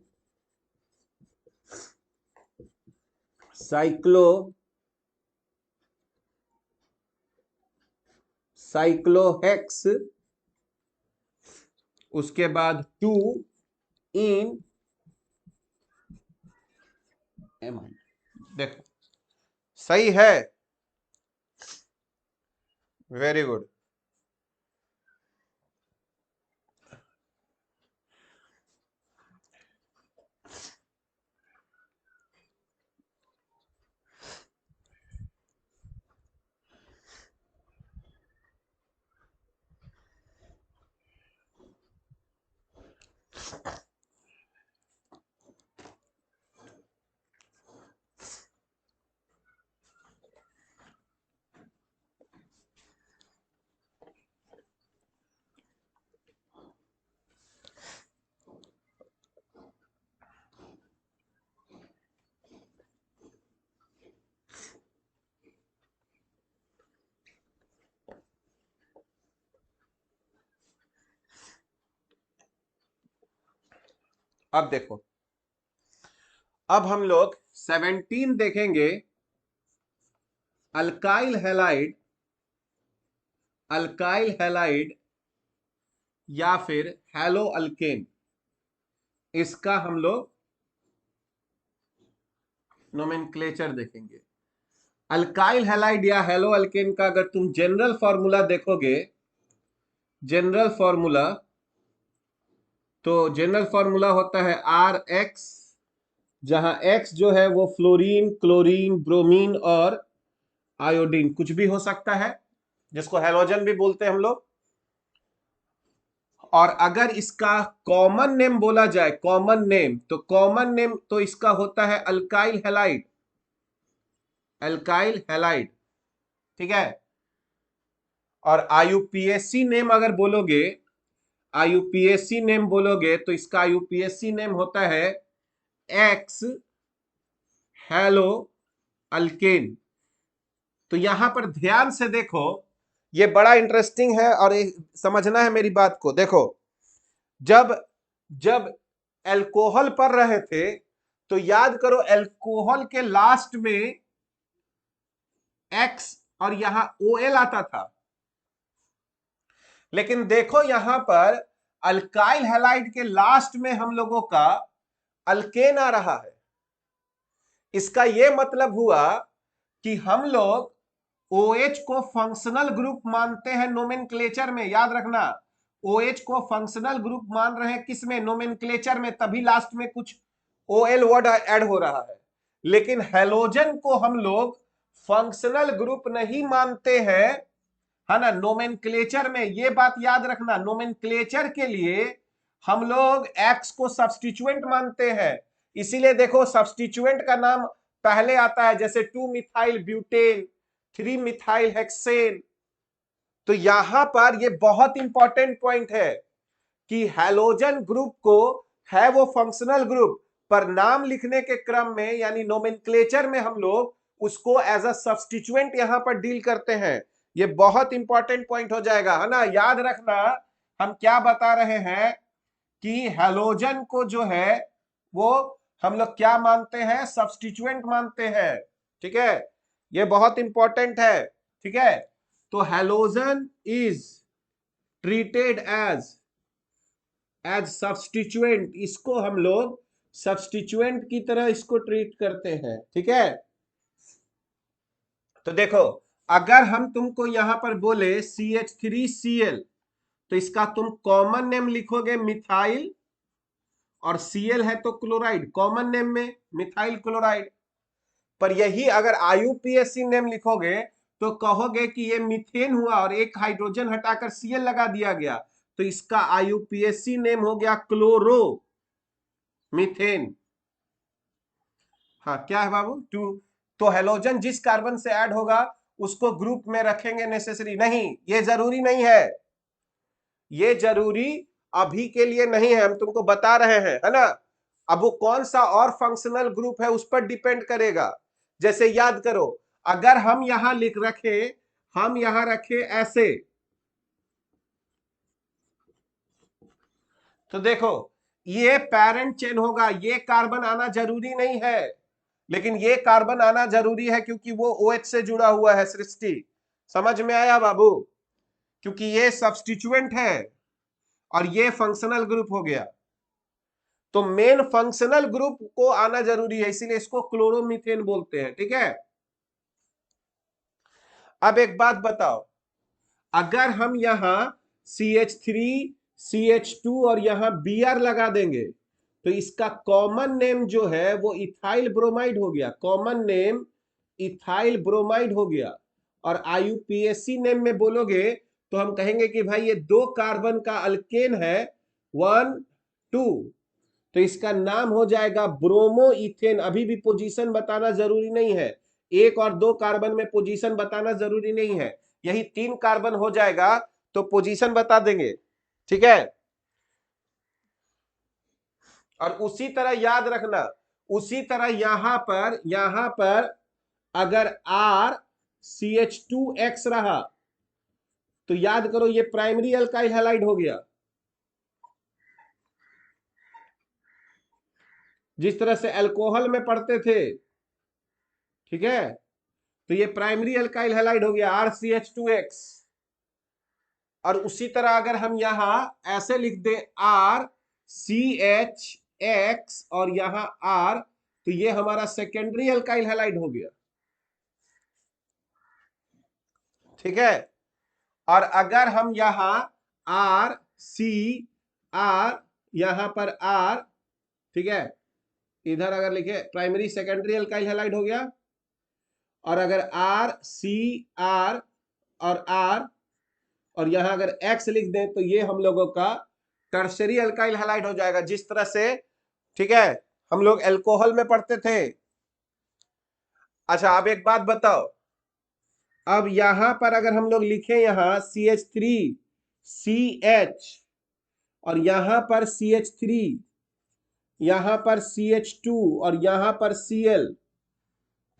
साइक्लोहेक्स, उसके बाद 2 इन एमाइन। देखो सही है, वेरी गुड। अब देखो, अब हम लोग 17 देखेंगे। अल्काइल हैलाइड, अल्काइल हैलाइड या फिर हैलो अल्केन, इसका हम लोग नोमेनक्लेचर देखेंगे। अल्काइल हैलाइड या हैलो अल्केन का अगर तुम जनरल फॉर्मूला देखोगे, जनरल फॉर्मूला, तो जनरल फॉर्मूला होता है आर एक्स, जहां एक्स जो है वो फ्लोरीन, क्लोरीन, ब्रोमीन और आयोडीन, कुछ भी हो सकता है, जिसको हैलोजन भी बोलते हैं हम लोग। और अगर इसका कॉमन नेम बोला जाए, कॉमन नेम, तो कॉमन नेम तो इसका होता है अल्काइल हैलाइड, अल्काइल हैलाइड, ठीक है। और आईयूपीएसी नेम अगर बोलोगे, आईयूपीएसी नेम बोलोगे तो इसका आईयूपीएसी नेम होता है एक्स हैलो अल्केन। तो यहां पर ध्यान से देखो, ये बड़ा इंटरेस्टिंग है और समझना है मेरी बात को। देखो, जब जब अल्कोहल पढ़ रहे थे तो याद करो, अल्कोहल के लास्ट में एक्स और यहां ओएल आता था। लेकिन देखो यहां पर अल्काइल हैलाइड के लास्ट में हम लोगों का अल्केन आ रहा है। इसका यह मतलब हुआ कि हम लोग OH को फंक्शनल ग्रुप मानते हैं नोमेनक्लेचर में, याद रखना। OH को फंक्शनल ग्रुप मान रहे हैं किसमें? नोमेनक्लेचर में, तभी लास्ट में कुछ OL वर्ड ऐड हो रहा है। लेकिन हैलोजन को हम लोग फंक्शनल ग्रुप नहीं मानते हैं, है ना, नोमेनक्लेचर में। ये बात याद रखना, नोमेनक्लेचर के लिए हम लोग एक्स को सब्स्टिट्यूएंट मानते हैं। इसीलिए देखो, सब्स्टिट्यूएंट का नाम पहले आता है, जैसे 2 मिथाइल ब्यूटेन, 3 मिथाइल हेक्सेन। तो यहां पर ये बहुत इंपॉर्टेंट पॉइंट है कि हैलोजन ग्रुप को है वो फंक्शनल ग्रुप, पर नाम लिखने के क्रम में यानी नोमेनक्लेचर में हम लोग उसको एज अ सब्स्टिट्यूएंट यहां पर डील करते हैं। ये बहुत इंपॉर्टेंट पॉइंट हो जाएगा, है ना, याद रखना। हम क्या बता रहे हैं कि हैलोजन को जो है वो हम लोग क्या मानते हैं? सब्स्टिट्यूएंट मानते हैं, ठीक है। ये बहुत इंपॉर्टेंट है, ठीक है। तो halogen is treated as as substituent, इसको हम लोग सब्स्टिट्यूएंट की तरह इसको ट्रीट करते हैं, ठीक है। तो देखो, अगर हम तुमको यहां पर बोले CH3Cl, तो इसका तुम कॉमन नेम लिखोगे मिथाइल, और Cl है तो क्लोराइड, कॉमन नेम में मिथाइल क्लोराइड। पर यही अगर IUPAC नेम लिखोगे तो कहोगे कि ये मीथेन हुआ और एक हाइड्रोजन हटाकर Cl लगा दिया गया, तो इसका IUPAC नेम हो गया क्लोरो मीथेन। हाँ, क्या है बाबू? टू। तो हेलोजन जिस कार्बन से ऐड होगा उसको ग्रुप में रखेंगे नेसेसरी नहीं, ये जरूरी नहीं है, ये जरूरी अभी के लिए नहीं है, हम तुमको बता रहे हैं, है ना। अब वो कौन सा और फंक्शनल ग्रुप है उस पर डिपेंड करेगा। जैसे याद करो, अगर हम यहां लिख रखे, हम यहां रखे ऐसे, तो देखो ये पेरेंट चेन होगा, ये कार्बन आना जरूरी नहीं है, लेकिन ये कार्बन आना जरूरी है क्योंकि वो OH से जुड़ा हुआ है। सृष्टि, समझ में आया बाबू? क्योंकि ये सब्स्टिट्यूएंट है और ये फंक्शनल ग्रुप हो गया, तो मेन फंक्शनल ग्रुप को आना जरूरी है, इसीलिए इसको क्लोरोमीथेन बोलते हैं, ठीक है। अब एक बात बताओ, अगर हम यहां CH3 CH2 और यहां Br लगा देंगे तो इसका कॉमन नेम जो है वो इथाइल ब्रोमाइड हो गया, कॉमन नेम इथाइल ब्रोमाइड हो गया। और IUPAC नेम में बोलोगे तो हम कहेंगे कि भाई ये 2 कार्बन का अल्केन है 1 2, तो इसका नाम हो जाएगा ब्रोमो इथेन। अभी भी पोजीशन बताना जरूरी नहीं है, 1 और 2 कार्बन में पोजीशन बताना जरूरी नहीं है, यही 3 कार्बन हो जाएगा तो पोजीशन बता देंगे, ठीक है। और उसी तरह याद रखना, उसी तरह यहां पर अगर RCH2X रहा तो याद करो ये प्राइमरी अल्काइल हैलाइड हो गया। जिस तरह से अल्कोहल में पढ़ते थे, ठीक है, तो ये प्राइमरी अल्काइल हैलाइड हो गया RCH2X। और उसी तरह अगर हम यहां ऐसे लिख दें RCHX और यहां R, तो ये हमारा सेकेंडरी अल्काइल हैलाइड हो गया, ठीक है। और अगर हम यहां RCR, यहां पर R, ठीक है, इधर अगर लिखे प्राइमरी सेकेंडरी अल्काइल हैलाइड हो गया। और अगर RCR और R और यहां अगर X लिख दें तो ये हम लोगों का टर्शरी अल्काइल हैलाइड हो जाएगा, जिस तरह से, ठीक है, हम लोग अल्कोहल में पढ़ते थे। अच्छा अब एक बात बताओ, अब यहां पर अगर हम लोग लिखें यहां CH3CH और यहां पर CH3, यहां पर CH2 और यहां पर Cl,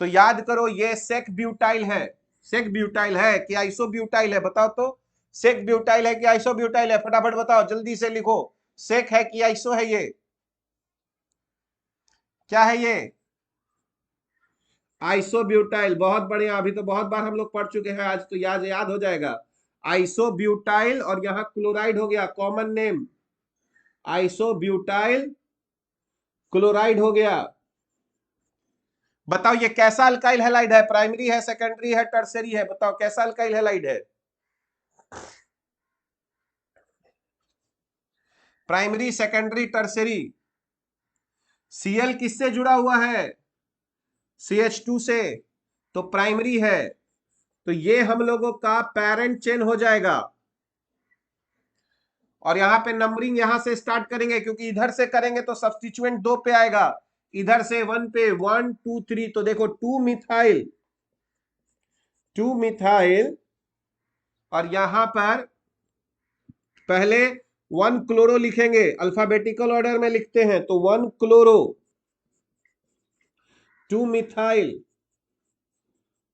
तो याद करो ये सेक ब्यूटाइल है। सेक ब्यूटाइल है कि आइसो ब्यूटाइल है, बताओ तो। सेक ब्यूटाइल है कि आइसो ब्यूटाइल है, फटाफट बताओ, जल्दी से लिखो। सेक है कि आइसो है, ये क्या है? ये आइसो ब्यूटाइल। बहुत बढ़िया, अभी तो बहुत बार हम लोग पढ़ चुके हैं, आज तो याद हो जाएगा। आइसो ब्यूटाइल और यहां क्लोराइड हो गया, common name iso butyl chloride हो गया। बताओ ये कैसा अल्काइल हैलाइड है? प्राइमरी है, सेकेंडरी है, टर्सरी है? बताओ कैसा अल्काइल हैलाइड है? Primary, secondary, tertiary. Cl किससे जुड़ा हुआ है? CH2 से, तो प्राइमरी है, तो ये हम लोगों का पेरेंट चेन हो जाएगा। और यहां पे नंबरिंग यहां से स्टार्ट करेंगे, क्योंकि इधर से करेंगे तो सब्स्टिट्यूएंट 2 पे आएगा, इधर से 1 पे, 1 2 3। तो देखो 2 मिथाइल और यहां पर पहले 1 क्लोरो लिखेंगे, अल्फाबेटिकल ऑर्डर में लिखते हैं, तो 1 क्लोरो, 2 मिथाइल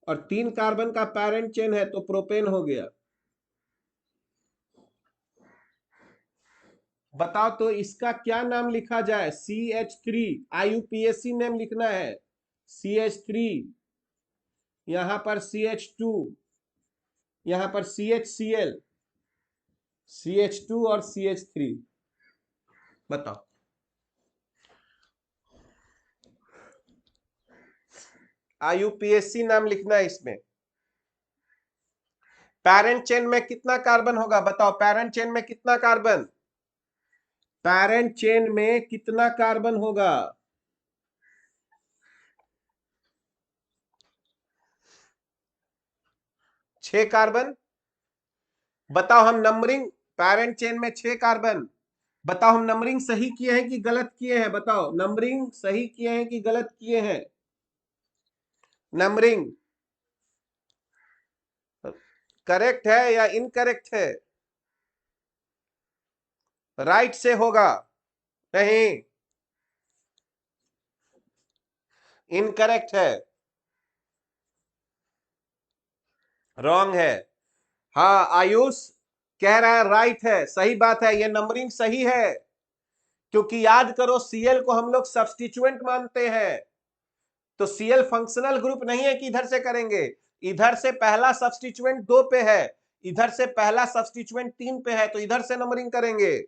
और 3 कार्बन का पेरेंट चेन है, तो प्रोपेन हो गया। बताओ तो इसका क्या नाम लिखा जाए? CH3, IUPAC नेम लिखना है, CH3, यहां पर CH2, यहां पर CHCl, CH2 और CH3। बताओ IUPAC नाम लिखना है इसमें। पेरेंट चेन में कितना कार्बन होगा? बताओ पेरेंट चेन में कितना कार्बन? पेरेंट चेन में कितना कार्बन होगा? 6 कार्बन। बताओ हम नंबरिंग, पेरेंट चेन में 6 कार्बन, बताओ हम नंबरिंग सही किए हैं कि गलत किए हैं? बताओ नंबरिंग सही किए हैं कि गलत किए हैं? नंबरिंग करेक्ट है या इनकरेक्ट है? राइट से होगा, नहीं, इनकरेक्ट है, रॉन्ग है। हाँ आयुष कह रहा है राइट है, सही बात है, ये नंबरिंग सही है, क्योंकि याद करो Cl को हम लोग सब्स्टिट्यूएंट मानते हैं, तो Cl फंक्शनल ग्रुप नहीं है कि इधर से करेंगे, इधर से पहला सब्स्टिट्यूएंट 2 पे है, इधर से पहला सब्स्टिट्यूएंट 3 पे है, तो इधर से नंबरिंग करेंगे।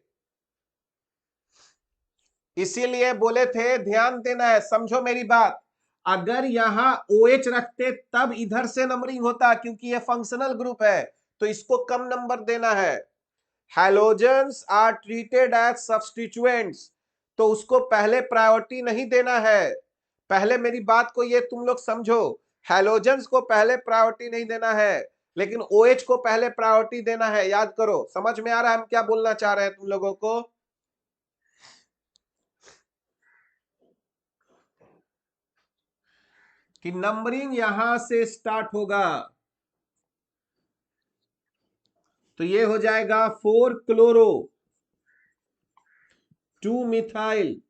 इसीलिए बोले थे ध्यान देना है, समझो मेरी बात। अगर यहां OH रखते तब इधर से नंबरिंग होता, क्योंकि ये फंक्शनल ग्रुप है, तो इसको कम नंबर देना है। Halogens are treated as substituents, तो उसको पहले प्रायोरिटी नहीं देना है। पहले मेरी बात को ये तुम लोग समझो, हैलोजेंस को पहले प्रायोरिटी नहीं देना है, लेकिन OH को पहले प्रायोरिटी देना है। याद करो, समझ में आ रहा है हम क्या बोलना चाह रहे हैं तुम लोगों को? कि नंबरिंग यहां से स्टार्ट होगा, तो ये हो जाएगा 4 क्लोरो 2 मिथाइल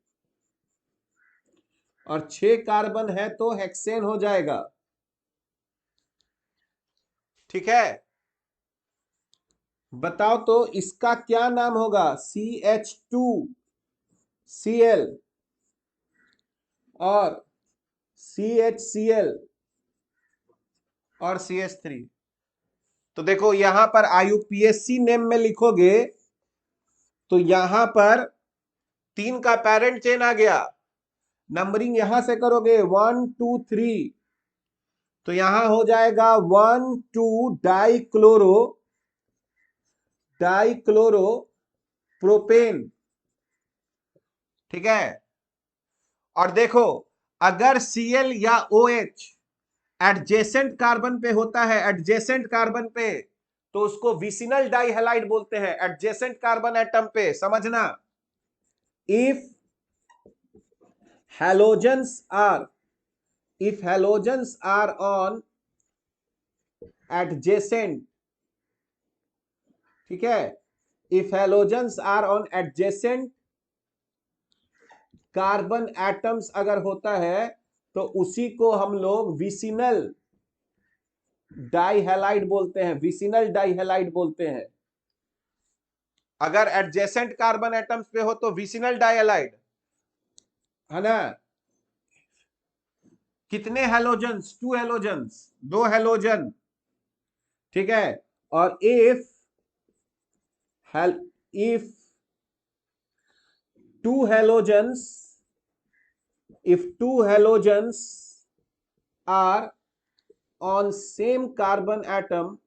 और 6 कार्बन है तो हेक्सेन हो जाएगा। ठीक है, बताओ तो इसका क्या नाम होगा? CH2Cl और CHCl और CH3। तो देखो यहां पर IUPAC नेम में लिखोगे तो यहां पर 3 का पेरेंट चेन आ गया। नंबरिंग यहां से करोगे 1 2 3, तो यहां हो जाएगा 1 2 डाइक्लोरो प्रोपेन। ठीक है, और देखो अगर Cl या OH एडजेसेंट कार्बन पे होता है, एडजेसेंट कार्बन पे, तो उसको विसिनल डाइहैलाइड बोलते हैं। एडजेसेंट कार्बन एटम पे, समझना। If halogens are if halogens are on adjacent, ठीक है, if halogens are on adjacent carbon atoms अगर होता है तो उसी को हम लोग विसिनल डाइहैलाइड बोलते हैं, विसिनल डाइहैलाइड बोलते हैं। अगर एडजेसेंट कार्बन एटम्स पे हो तो विसिनल डाइहैलाइड, है ना। कितने हेलोजेंस? 2 halogens, 2 halogen. ठीक है, और if 2 halogens if 2 halogens are on same carbon atom,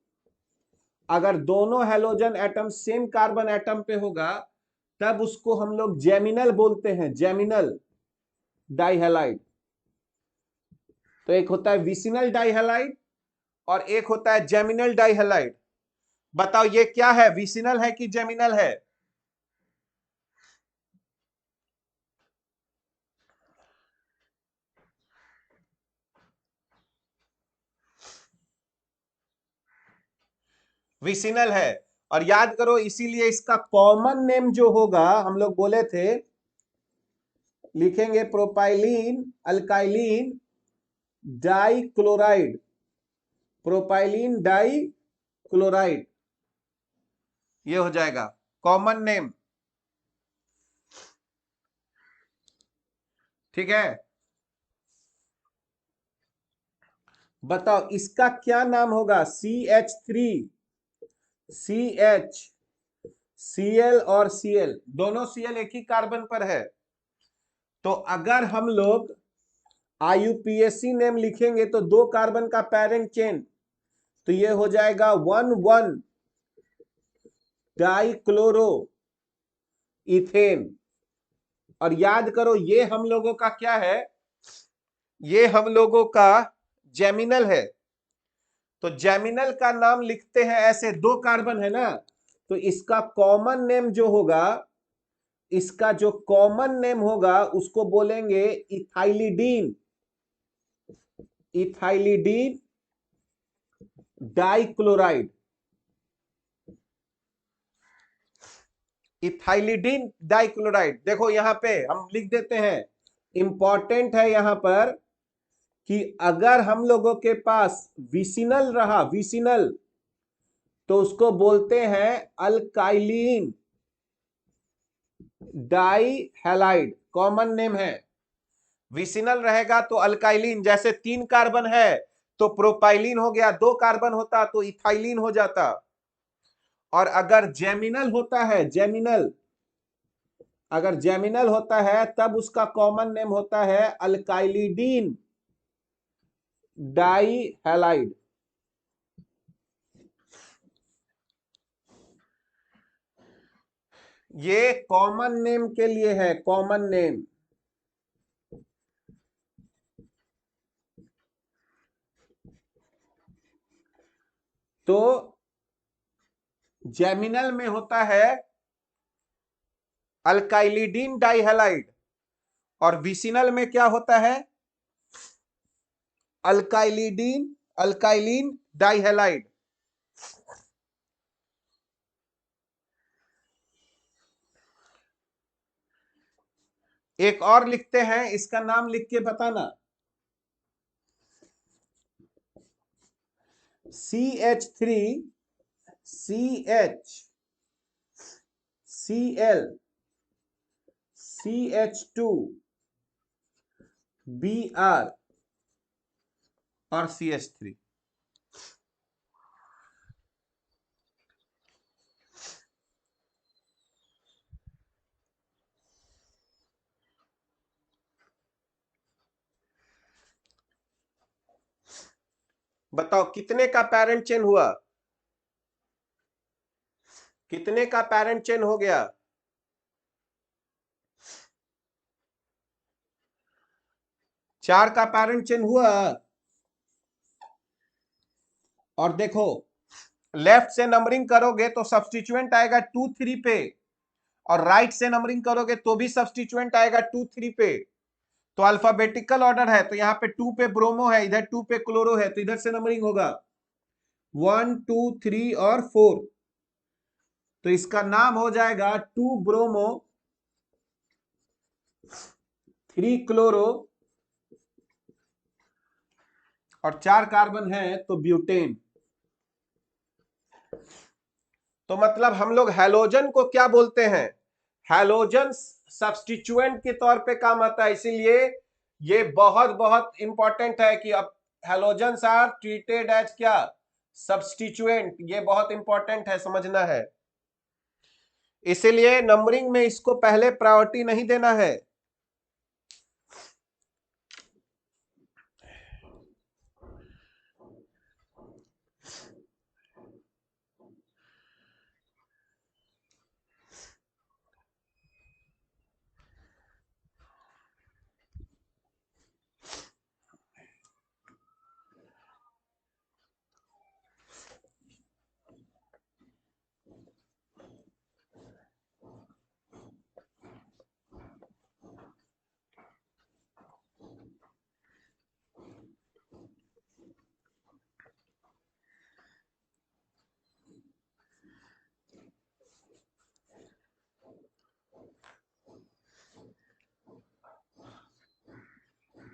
अगर दोनों halogen atom same carbon atom पे होगा तब उसको हम लोग जेमिनल बोलते हैं, जेमिनल डाइहैलाइड। तो एक होता है विसिनल डाइहैलाइड और एक होता है जेमिनल डाइहैलाइड। बताओ ये क्या है, विसिनल है कि जेमिनल है? विसिनल है। और याद करो इसीलिए इसका कॉमन नेम जो होगा, हम लोग बोले थे, लिखेंगे प्रोपाइलीन अल्काइलीन डाइक्लोराइड, प्रोपाइलीन डाइक्लोराइड, ये हो जाएगा कॉमन नेम। ठीक है, बताओ इसका क्या नाम होगा? CH3 CH Cl और Cl, दोनों Cl एक ही कार्बन पर है। तो अगर हम लोग IUPAC नेम लिखेंगे तो 2 कार्बन का पेरेंट चेन, तो ये हो जाएगा 1,1 डाइक्लोरो इथेन। और याद करो ये हम लोगों का क्या है? ये हम लोगों का जेमिनल है। तो जेमिनल का नाम लिखते हैं ऐसे, 2 कार्बन है ना, तो इसका कॉमन नेम जो होगा, इसका जो कॉमन नेम होगा उसको बोलेंगे ethylidene, ethylidene dichloride, ethylidene dichloride. देखो यहां पे हम लिख देते हैं, इंपॉर्टेंट है यहां पर कि अगर हम लोगों के पास विसिनल रहा, विसिनल, तो उसको बोलते हैं अल्काइलीन डाइहैलाइड, कॉमन नेम है। विसिनल रहेगा तो अल्काइलीन, जैसे 3 कार्बन है तो प्रोपाइलीन हो गया, 2 कार्बन होता तो इथाइलीन हो जाता। और अगर जेमिनल होता है, जेमिनल, अगर जेमिनल होता है तब उसका कॉमन नेम होता है अल्काइलिडीन डाइहैलाइड। ये कॉमन नेम के लिए है, कॉमन नेम। तो जेमिनल में होता है अल्काइलिडीन डाइहैलाइड, और विसिनल में क्या होता है? अल्काइलिन डाइहैलाइड। एक और लिखते हैं, इसका नाम लिख के बताना। CH3 CHCl CH2 Br और CH3। बताओ कितने का पैरेंट चेन हुआ? कितने का पैरेंट चेन हो गया? 4 का पैरेंट चेन हुआ। और देखो, लेफ्ट से नंबरिंग करोगे तो सब्स्टिट्यूएंट आएगा 2 3 पे, और राइट से नंबरिंग करोगे तो भी सब्स्टिट्यूएंट आएगा 2 3 पे। तो अल्फाबेटिकल ऑर्डर है, तो यहाँ पे 2 पे ब्रोमो है, इधर 2 पे क्लोरो है, तो इधर से नंबरिंग होगा 1 2 3 और 4। तो इसका नाम हो जाएगा 2 ब्रोमो 3 क्लोरो और 4 कार्बन है, तो ब्यूटेन। तो मतलब हम लोग हैलोजन को क्या बोलते हैं? हैलोजन सब्स्टिट्यूएंट के तौर पे काम आता है, इसीलिए ये बहुत बहुत इंपॉर्टेंट है कि अब हैलोजन्स आर ट्रीटेड एज क्या? सब्स्टिट्यूएंट। ये बहुत इंपॉर्टेंट है, समझना है। इसीलिए नंबरिंग में इसको पहले प्रायोरिटी नहीं देना है।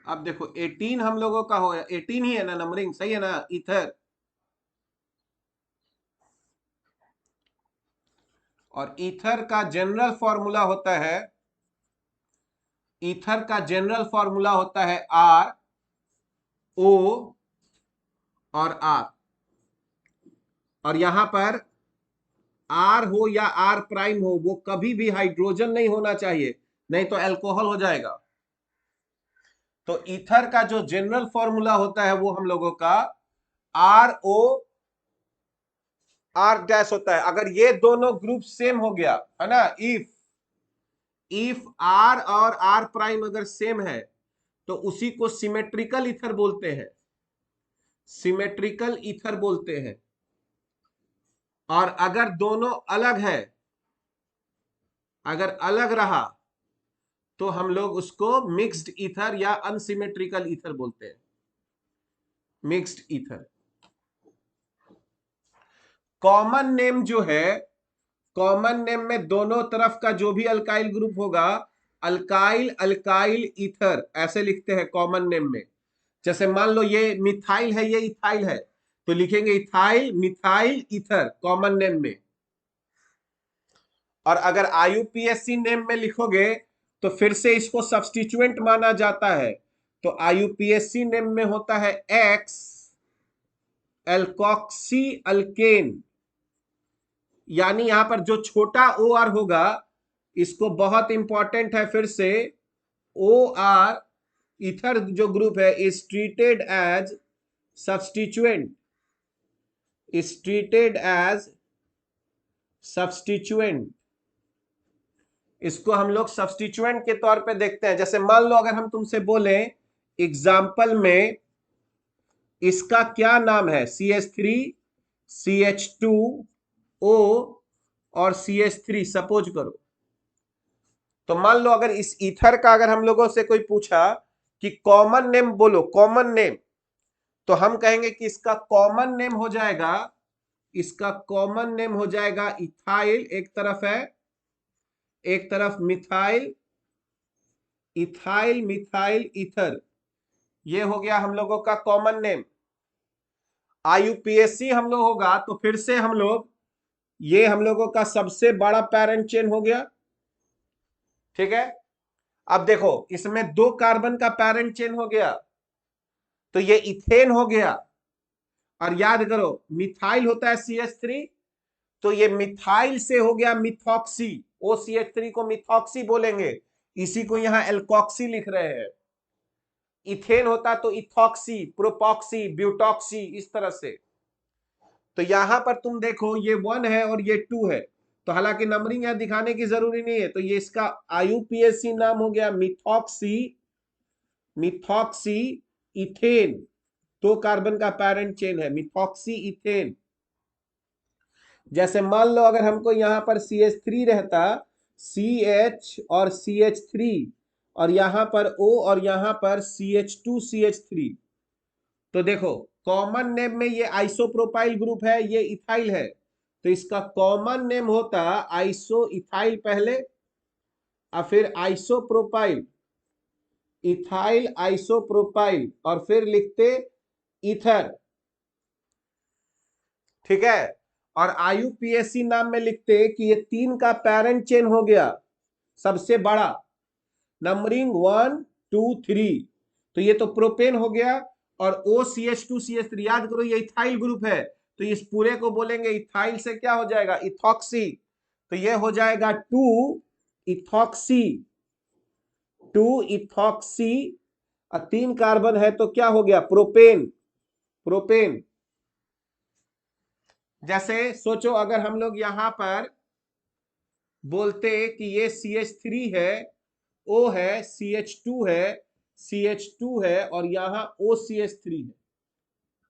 अब देखो 18 हम लोगों का हो, 18 ही है ना नंबरिंग, सही है ना? ईथर। और ईथर का जनरल फॉर्मूला होता है, ईथर का जनरल फॉर्मूला होता है RO और R। और यहां पर R हो या R प्राइम हो, वो कभी भी हाइड्रोजन नहीं होना चाहिए, नहीं तो अल्कोहल हो जाएगा। तो ईथर का जो जनरल फॉर्मूला होता है वो हम लोगों का RO R डैश होता है। अगर ये दोनों ग्रुप सेम हो गया है ना, इफ R और R प्राइम अगर सेम है, तो उसी को सिमेट्रिकल ईथर बोलते हैं, सिमेट्रिकल ईथर बोलते हैं। और अगर दोनों अलग है, अगर अलग रहा, तो हम लोग उसको मिक्स्ड ईथर या अनसिमेट्रिकल ईथर बोलते हैं, मिक्स्ड ईथर। कॉमन नेम जो है, कॉमन नेम में दोनों तरफ का जो भी अल्काइल ग्रुप होगा, अल्काइल अल्काइल ईथर ऐसे लिखते हैं कॉमन नेम में। जैसे मान लो ये मिथाइल है, ये इथाइल है, तो लिखेंगे ethyl methyl ether common name में। और अगर IUPAC नेम में लिखोगे तो फिर से इसको सब्स्टिट्यूएंट माना जाता है। तो IUPAC नेम में होता है एक्स एल्कोक्सी अल्केन, यानी यहां पर जो छोटा OR होगा, इसको बहुत इंपॉर्टेंट है फिर से, OR ईथर जो ग्रुप है is treated as substituent, is treated as substituent. इसको हम लोग सब्स्टिट्यूएंट के तौर पे देखते हैं। जैसे मान लो अगर हम तुमसे बोले एग्जाम्पल में इसका क्या नाम है, CH3 CH2O और CH3 सपोज करो। तो मान लो अगर इस ईथर का अगर हम लोगों से कोई पूछा कि कॉमन नेम बोलो, कॉमन नेम, तो हम कहेंगे कि इसका कॉमन नेम हो जाएगा, इसका कॉमन नेम हो जाएगा इथाइल, एक तरफ है, एक तरफ मिथाइल, इथाइल मिथाइल ईथर, ये हो गया हम लोगों का कॉमन नेम। IUPAC हम लोग होगा तो फिर से हम लोग, ये हम लोगों का सबसे बड़ा पैरेंट चेन हो गया, ठीक है। अब देखो इसमें 2 कार्बन का पैरेंट चेन हो गया, तो ये इथेन हो गया। और याद करो मिथाइल होता है CH3, तो ये मिथाइल से हो गया मिथॉक्सी, OCH3 को मिथॉक्सी बोलेंगे, इसी को यहां एल्कोक्सी लिख रहे हैं। इथेन होता तो इथॉक्सी, प्रोपॉक्सी, ब्यूटॉक्सी, इस तरह से। तो यहां पर तुम देखो ये 1 है और ये 2 है, तो हालांकि नंबरिंग यहां दिखाने की जरूरी नहीं है। तो ये इसका IUPAC नाम हो गया मिथॉक्सी, मिथॉक्सी इथेन, 2 कार्बन का पैरेंट चेन है मिथॉक्सी इथेन। जैसे मान लो अगर हमको यहां पर CH3 रहता, CH और CH3, और यहां पर O और यहां पर CH2 CH3, तो देखो कॉमन नेम में ये आइसोप्रोपाइल ग्रुप है, ये इथाइल है, तो इसका कॉमन नेम होता आइसो इथाइल पहले और फिर आइसोप्रोपाइल, इथाइल आइसोप्रोपाइल, और फिर लिखते ईथर, ठीक है। और IUPAC नाम में लिखते कि ये 3 का पैरेंट चेन हो गया सबसे बड़ा, नंबरिंग 1 2 3, तो ये तो प्रोपेन हो गया। और OCH2 CH3, याद करो ये इथाइल ग्रुप है, तो इस पूरे को बोलेंगे इथाइल से क्या हो जाएगा, इथॉक्सी, तो ये हो जाएगा 2 इथॉक्सी, 2 इथॉक्सी, 3 कार्बन है तो क्या हो गया, प्रोपेन, प्रोपेन। जैसे सोचो अगर हम लोग यहां पर बोलते कि ये CH3 है, O है, CH2 है, CH2 है, और यहां OCH3 है।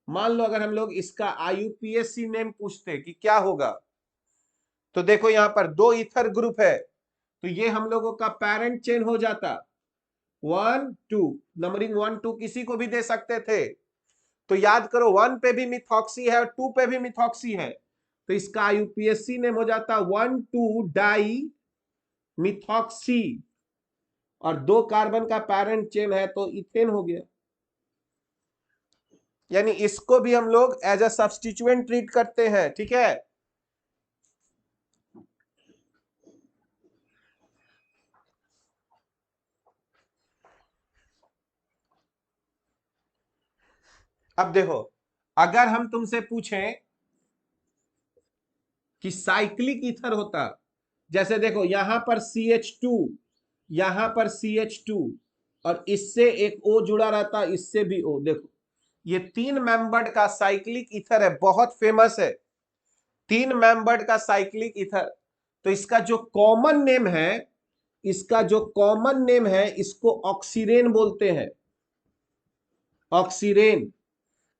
मान लो अगर हम लोग इसका IUPAC नेम पूछते कि क्या होगा, तो देखो यहां पर 2 ईथर ग्रुप है, तो ये हम लोगों का पैरेंट चेन हो जाता 1 2, नंबरिंग 1 2 किसी को भी दे सकते थे। तो याद करो 1 पे भी मिथॉक्सी है और 2 पे भी मिथॉक्सी है, तो इसका IUPAC नेम हो जाता 1 2 डाई मिथॉक्सी, और 2 कार्बन का पैरेंट चेन है तो इथेन हो गया। यानी इसको भी हम लोग एज अ सब्स्टिट्यूएंट ट्रीट करते हैं, ठीक है। अब देखो अगर हम तुमसे पूछें कि साइक्लिक ईथर होता, जैसे देखो यहां पर CH2, यहां पर CH2, और इससे एक O जुड़ा रहता, इससे भी O, देखो ये 3 मेंबर्ड का साइक्लिक ईथर है, बहुत फेमस है, 3 मेंबर्ड का साइक्लिक ईथर। तो इसका जो कॉमन नेम है, इसका जो कॉमन नेम है इसको ऑक्सीरेन बोलते हैं, ऑक्सीरेन,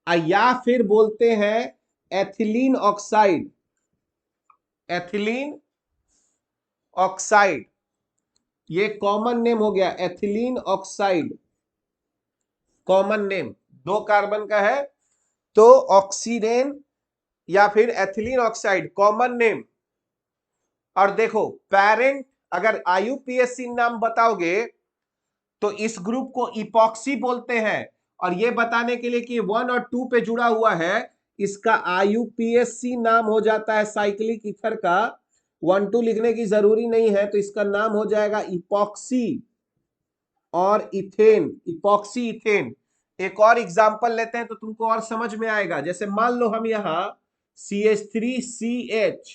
या फिर बोलते हैं एथिलीन ऑक्साइड, एथिलीन ऑक्साइड, ये कॉमन नेम हो गया ethylene oxide, common name, 2 carbon का है तो ऑक्सीरेन या फिर एथिलीन ऑक्साइड कॉमन नेम। और देखो पैरेंट अगर IUPAC नाम बताओगे तो इस ग्रुप को इपॉक्सी बोलते हैं, और ये बताने के लिए कि 1 और 2 पे जुड़ा हुआ है, इसका IUPAC नाम हो जाता है साइक्लिक ईथर का, 1 2 लिखने की जरूरी नहीं है, तो इसका नाम हो जाएगा इपॉक्सी और इथेन, इपॉक्सी इथेन। एक और एग्जांपल लेते हैं तो तुमको और समझ में आएगा। जैसे मान लो हम यहां CH3CH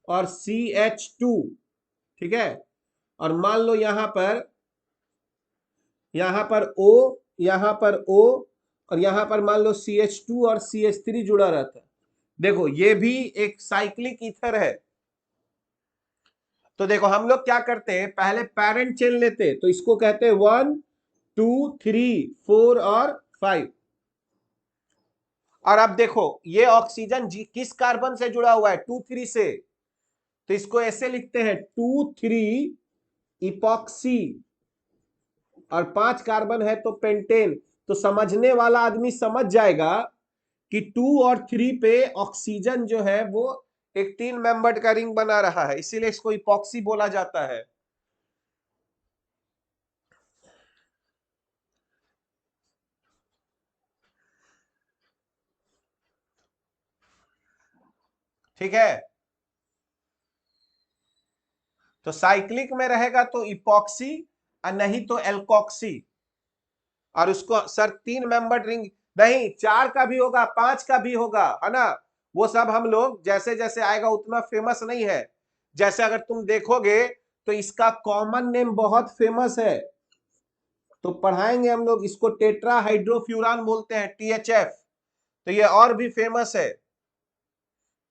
और CH2, ठीक है, और मान लो यहां पर O, यहां पर O, और यहां पर मान लो CH2 और CH3 जुड़ा रहता है, देखो ये भी एक साइक्लिक ईथर है। तो देखो हम लोग क्या करते हैं, पहले पेरेंट चेन लेते हैं, तो इसको कहते हैं 1 2 3 4 और 5। और अब देखो ये ऑक्सीजन किस कार्बन से जुड़ा हुआ है, 2 3 से, तो इसको ऐसे लिखते हैं 2 3 इपॉक्सी, और 5 कार्बन है तो पेंटेन। तो समझने वाला आदमी समझ जाएगा कि 2 और 3 पे ऑक्सीजन जो है वो एक 3 मेंबर्ड का रिंग बना रहा है, इसीलिए इसको इपॉक्सी बोला जाता है। ठीक है, तो साइक्लिक में रहेगा तो इपॉक्सी और नहीं तो एल्कोक्सी। और उसको सर 3 मेंबर रिंग नहीं, 4 का भी होगा, 5 का भी होगा, है ना। वो सब हम लोग जैसे जैसे आएगा उतना फेमस नहीं है। जैसे अगर तुम देखोगे तो इसका कॉमन नेम बहुत फेमस है, तो पढ़ाएंगे हम लोग, इसको टेट्रा हाइड्रोफ्यूरान बोलते हैं, THF। तो ये और भी फेमस है,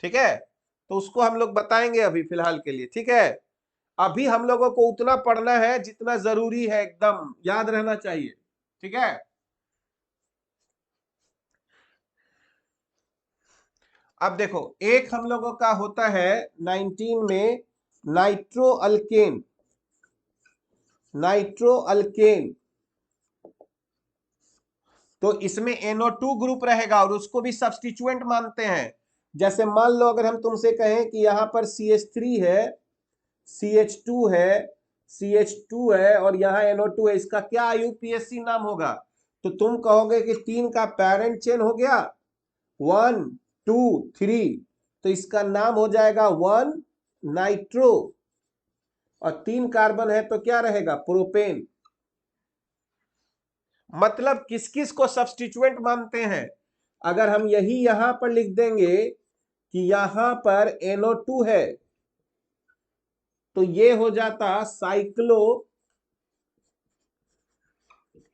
ठीक है। तो उसको हम लोग बताएंगे अभी फिलहाल के लिए, ठीक है। अभी हम लोगों को उतना पढ़ना है जितना जरूरी है, एकदम याद रहना चाहिए, ठीक है। अब देखो एक हम लोगों का होता है 19 में नाइट्रो अल्केन, नाइट्रो अल्केन। तो इसमें NO2 ग्रुप रहेगा और उसको भी सब्स्टिट्यूएंट मानते हैं। जैसे मान लो अगर हम तुमसे कहें कि यहां पर CH3 है, CH2 है, CH2 है और यहाँ NO2 है, इसका क्या IUPAC नाम होगा? तो तुम कहोगे कि 3 का पेरेंट चेन हो गया 1 2 3, तो इसका नाम हो जाएगा 1 नाइट्रो, और 3 कार्बन है तो क्या रहेगा, प्रोपेन। मतलब किस किस को सब्स्टिट्यूएंट मानते हैं? अगर हम यही यहां पर लिख देंगे कि यहां पर NO2 है, तो ये हो जाता साइक्लो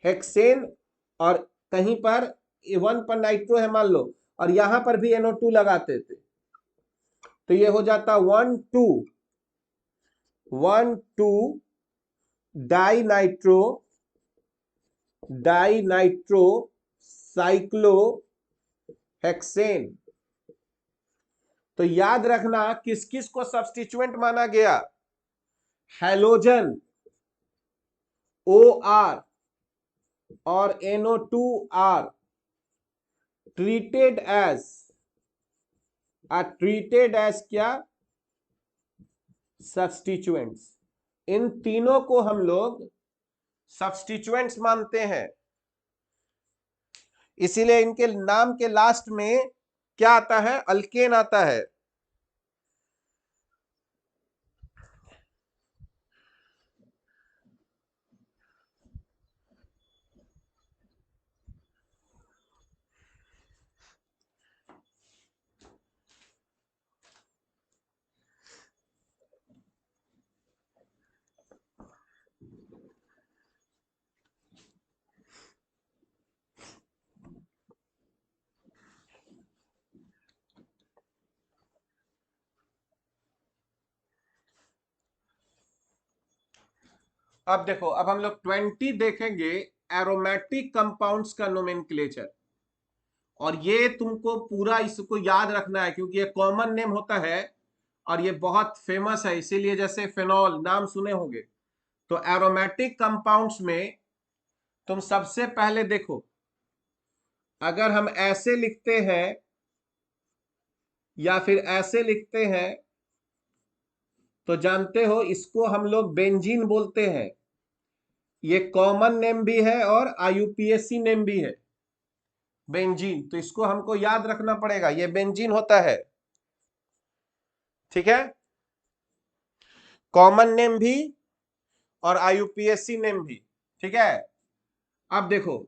हेक्सेन, और कहीं पर 1 पर नाइट्रो है मान लो, और यहां पर भी NO2 लगाते थे, तो ये हो जाता 1 2 1 2 di nitro, di nitro cyclo hexane. तो याद रखना किस किस को सब्स्टिट्यूएंट माना गया, हैलोजन OR और NO2R ट्रीटेड एज क्या, सब्स्टिट्यूएंट्स। इन तीनों को हम लोग सब्स्टिट्यूएंट्स मानते हैं, इसीलिए इनके नाम के लास्ट में क्या आता है, अल्केन आता है। अब देखो, अब हम लोग 20 देखेंगे, एरोमेटिक कंपाउंड्स का नोमेनक्लेचर। और ये तुमको पूरा इसको याद रखना है क्योंकि ये कॉमन नेम होता है और ये बहुत फेमस है, इसीलिए जैसे फेनॉल नाम सुने होंगे। तो एरोमेटिक कंपाउंड्स में तुम सबसे पहले देखो, अगर हम ऐसे लिखते हैं या फिर ऐसे लिखते हैं, तो जानते हो इसको हम लोग बेंजीन बोलते हैं। ये कॉमन नेम भी है और IUPAC नेम भी है, बेंजीन। तो इसको हमको याद रखना पड़ेगा, ये बेंजीन होता है, ठीक है। कॉमन नेम भी और IUPAC नेम भी, ठीक है। अब देखो,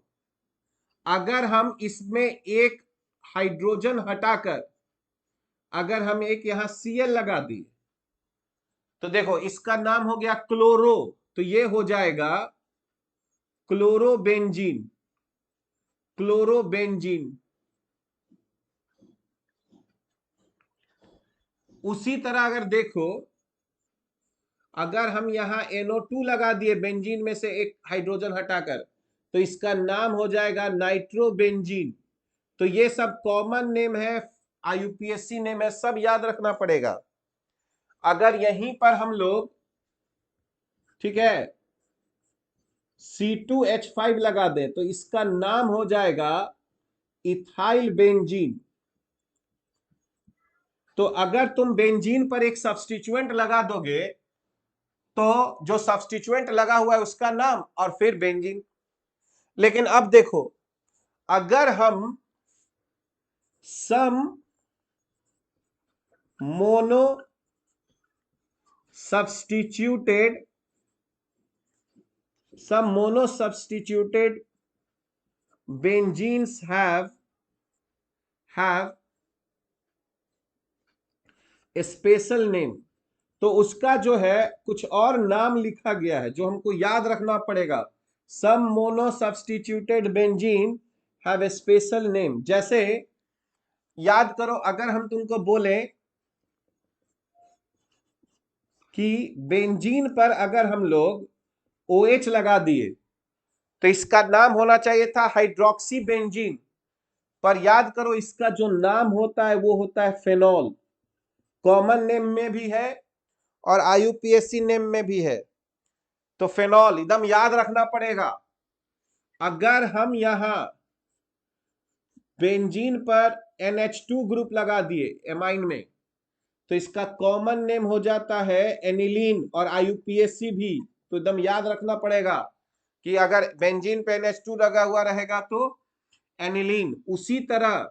अगर हम इसमें एक हाइड्रोजन हटाकर अगर हम एक यहां Cl लगा दिए, तो देखो इसका नाम हो गया क्लोरो, तो ये हो जाएगा क्लोरोबेंजीन, क्लोरोबेंजीन। उसी तरह अगर देखो अगर हम यहाँ NO2 लगा दिए बेंजीन में से एक हाइड्रोजन हटाकर, तो इसका नाम हो जाएगा नाइट्रोबेंजीन। तो ये सब कॉमन नेम है, IUPAC नेम है, सब याद रखना पड़ेगा। अगर यहीं पर हम लोग, ठीक है, C2H5 लगा दें तो इसका नाम हो जाएगा इथाइल बेंजीन। तो अगर तुम बेंजीन पर एक सब्स्टिट्यूएंट लगा दोगे तो जो सब्स्टिट्यूएंट लगा हुआ है उसका नाम और फिर बेंजीन। लेकिन अब देखो, अगर हम some mono substituted benzenes have a special name, तो उसका जो है कुछ और नाम लिखा गया है जो हमको याद रखना पड़ेगा। Some mono substituted benzene have a special name. जैसे याद करो, अगर हम तुमको बोले कि बेंजीन पर अगर हम लोग OH लगा दिए तो इसका नाम होना चाहिए था हाइड्रोक्सी बेंजीन, पर याद करो इसका जो नाम होता है वो होता है फेनॉल। कॉमन नेम में भी है और IUPAC नेम में भी है, तो फेनॉल एकदम याद रखना पड़ेगा। अगर हम यहां बेंजीन पर NH2 ग्रुप लगा दिए एमाइन में तो इसका कॉमन नेम हो जाता है एनिलीन और IUPAC भी। तो एकदम याद रखना पड़ेगा कि अगर बेंजीन पे NH2 लगा हुआ रहेगा तो एनिलीन। उसी तरह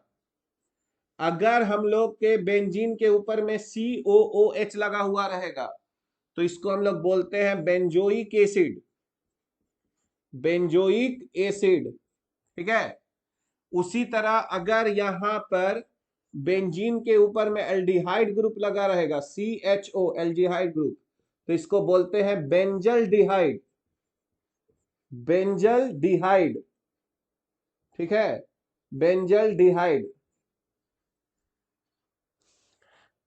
अगर हम लोग के बेंजीन के ऊपर में COOH लगा हुआ रहेगा तो इसको हम लोग बोलते हैं बेंजोइक एसिड, बेंजोइक एसिड, ठीक है। उसी तरह अगर यहां पर बेंजीन के ऊपर में एल्डिहाइड ग्रुप लगा रहेगा, CHO एल्डिहाइड ग्रुप, तो इसको बोलते हैं बेंजल डिहाइड, बेंजल डिहाइड, ठीक है, बेंजल डिहाइड।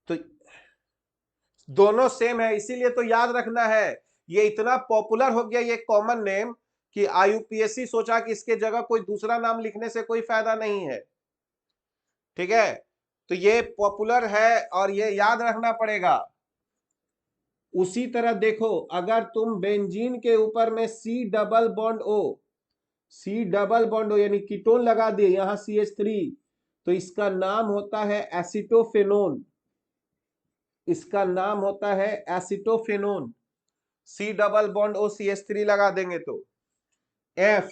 तो दोनों सेम है, इसीलिए तो याद रखना है। ये इतना पॉपुलर हो गया ये कॉमन नेम कि IUPAC सोचा कि इसके जगह कोई दूसरा नाम लिखने से कोई फायदा नहीं है, ठीक है। तो ये पॉपुलर है और ये याद रखना पड़ेगा। उसी तरह देखो, अगर तुम बेंजीन के ऊपर में C डबल बॉन्ड O यानी कीटोन लगा दिए यहां CH3, तो इसका नाम होता है एसिटोफेनोन, इसका नाम होता है एसिटोफेनोन। C double bond O CH3 लगा देंगे तो F।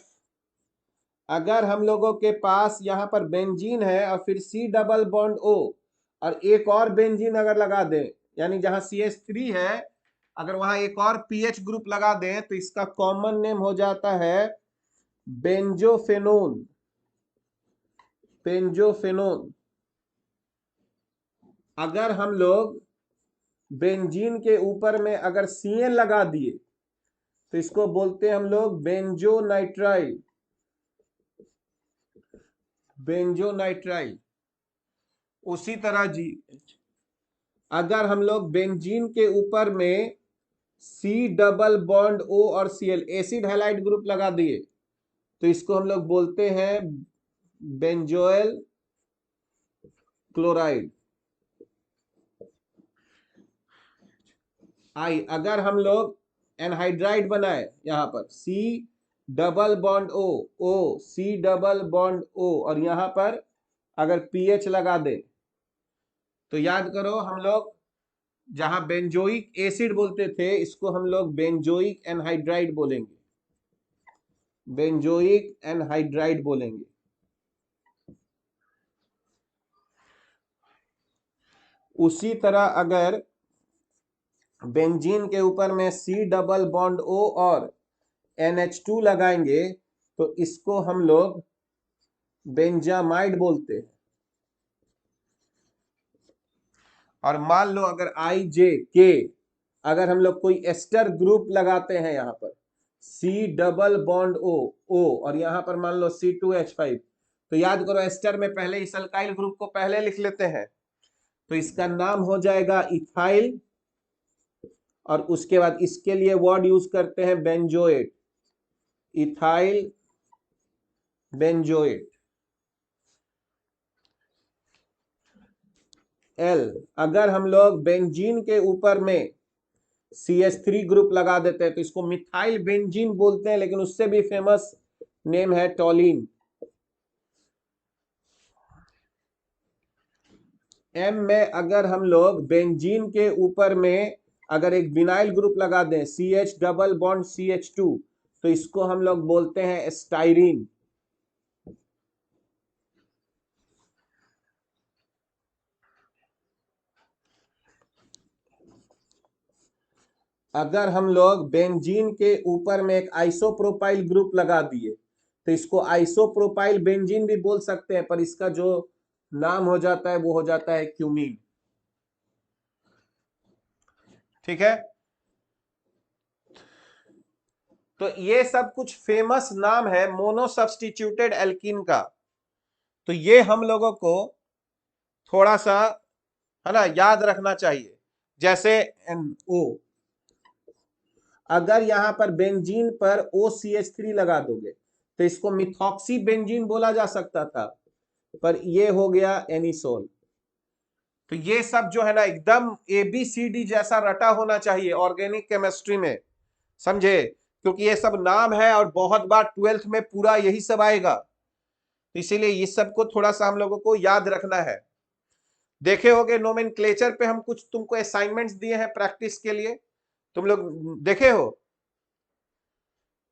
अगर हम लोगों के पास यहां पर बेंजीन है और फिर C डबल बॉन्ड O और एक और बेंजीन अगर लगा दें, यानी जहां CH3 है अगर वहां एक और PH ग्रुप लगा दें तो इसका कॉमन नेम हो जाता है बेंजोफेनोन, बेंजोफेनोन। अगर हम लोग बेंजीन के ऊपर में अगर CN लगा दिए तो इसको बोलते हैं हम लोग बेंजोनाइट्राइल, बेंजोनाइट्राइल। उसी तरह जी, अगर हम लोग बेंजीन के ऊपर में C डबल बॉन्ड O और Cl एसिड हैलाइड ग्रुप लगा दिए तो इसको हम लोग बोलते हैं बेंजोइल क्लोराइड। अगर हम लोग एनहाइड्राइड बनाए यहां पर C double bond O C double bond O और यहां पर अगर PH लगा दे तो याद करो हम लोग जहां बेंजोइक एसिड बोलते थे इसको हम लोग बेंजोइक एनहाइड्राइड बोलेंगे, बेंजोइक एनहाइड्राइड बोलेंगे। उसी तरह अगर बेंजीन के ऊपर में C डबल बॉन्ड O और NH2 लगाएंगे तो इसको हम लोग बेंजामाइड बोलते हैं। और मान लो अगर IJK अगर हम लोग कोई एस्टर ग्रुप लगाते हैं यहां पर C डबल बॉन्ड O और यहां पर मान लो C2H5, तो याद करो एस्टर में पहले इस अल्काइल ग्रुप को पहले लिख लेते हैं, तो इसका नाम हो जाएगा इथाइल और उसके बाद इसके लिए वर्ड यूज करते हैं बेंजोएट, इथाइल बेंजोएट। एल, अगर हम लोग बेंजीन के ऊपर में CH3 ग्रुप लगा देते हैं तो इसको मिथाइल बेंजीन बोलते हैं, लेकिन उससे भी फेमस नेम है टोलिन। एम में अगर हम लोग बेंजीन के ऊपर में अगर एक विनाइल ग्रुप लगा दें CH डबल बॉन्ड CH2 तो इसको हम लोग बोलते हैं स्टाइरीन। अगर हम लोग बेंजीन के ऊपर में एक आइसोप्रोपाइल ग्रुप लगा दिए तो इसको आइसोप्रोपाइल बेंजीन भी बोल सकते हैं, पर इसका जो नाम हो जाता है वो हो जाता है क्यूमीन। ठीक है, तो ये सब कुछ फेमस नाम है मोनो सब्स्टिट्यूटेड एल्कीन का। तो ये हम लोगों को थोड़ा सा है ना याद रखना चाहिए। जैसे NO, अगर यहां पर बेंजीन पर OCH3 लगा दोगे तो इसको मिथॉक्सी बेंजीन बोला जा सकता था, पर ये हो गया एनिसोल। तो ये सब जो है ना एकदम ABCD जैसा रटा होना चाहिए ऑर्गेनिक केमिस्ट्री में, समझे? क्योंकि ये सब नाम है और बहुत बार 12th में पूरा यही सब आएगा, तो इसीलिए इस सब को थोड़ा सा हम लोगों को याद रखना है। देखे होगे नोमेनक्लेचर पे हम कुछ तुमको असाइनमेंट्स दिए हैं प्रैक्टिस के लिए, तुम लोग देखे हो?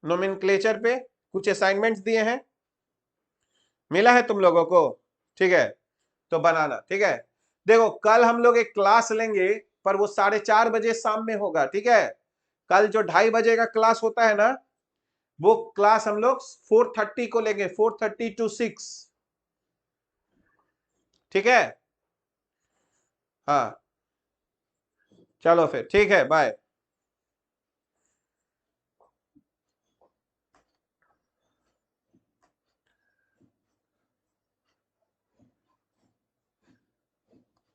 नोमेनक्लेचर पे कुछ असाइनमेंट्स दिए हैं, मिला है तुम लोगों को? ठीक है, तो बनाना। ठीक है, देखो कल हम लोग एक क्लास लेंगे, पर वो 4:30 बजे शाम में होगा। ठीक है, कल जो 2:30 बजे का क्लास होता है ना, वो क्लास हम लोग 4:30 को लेंगे, 4:30 to 6। ठीक है, हाँ चलो फिर, ठीक है, बाय।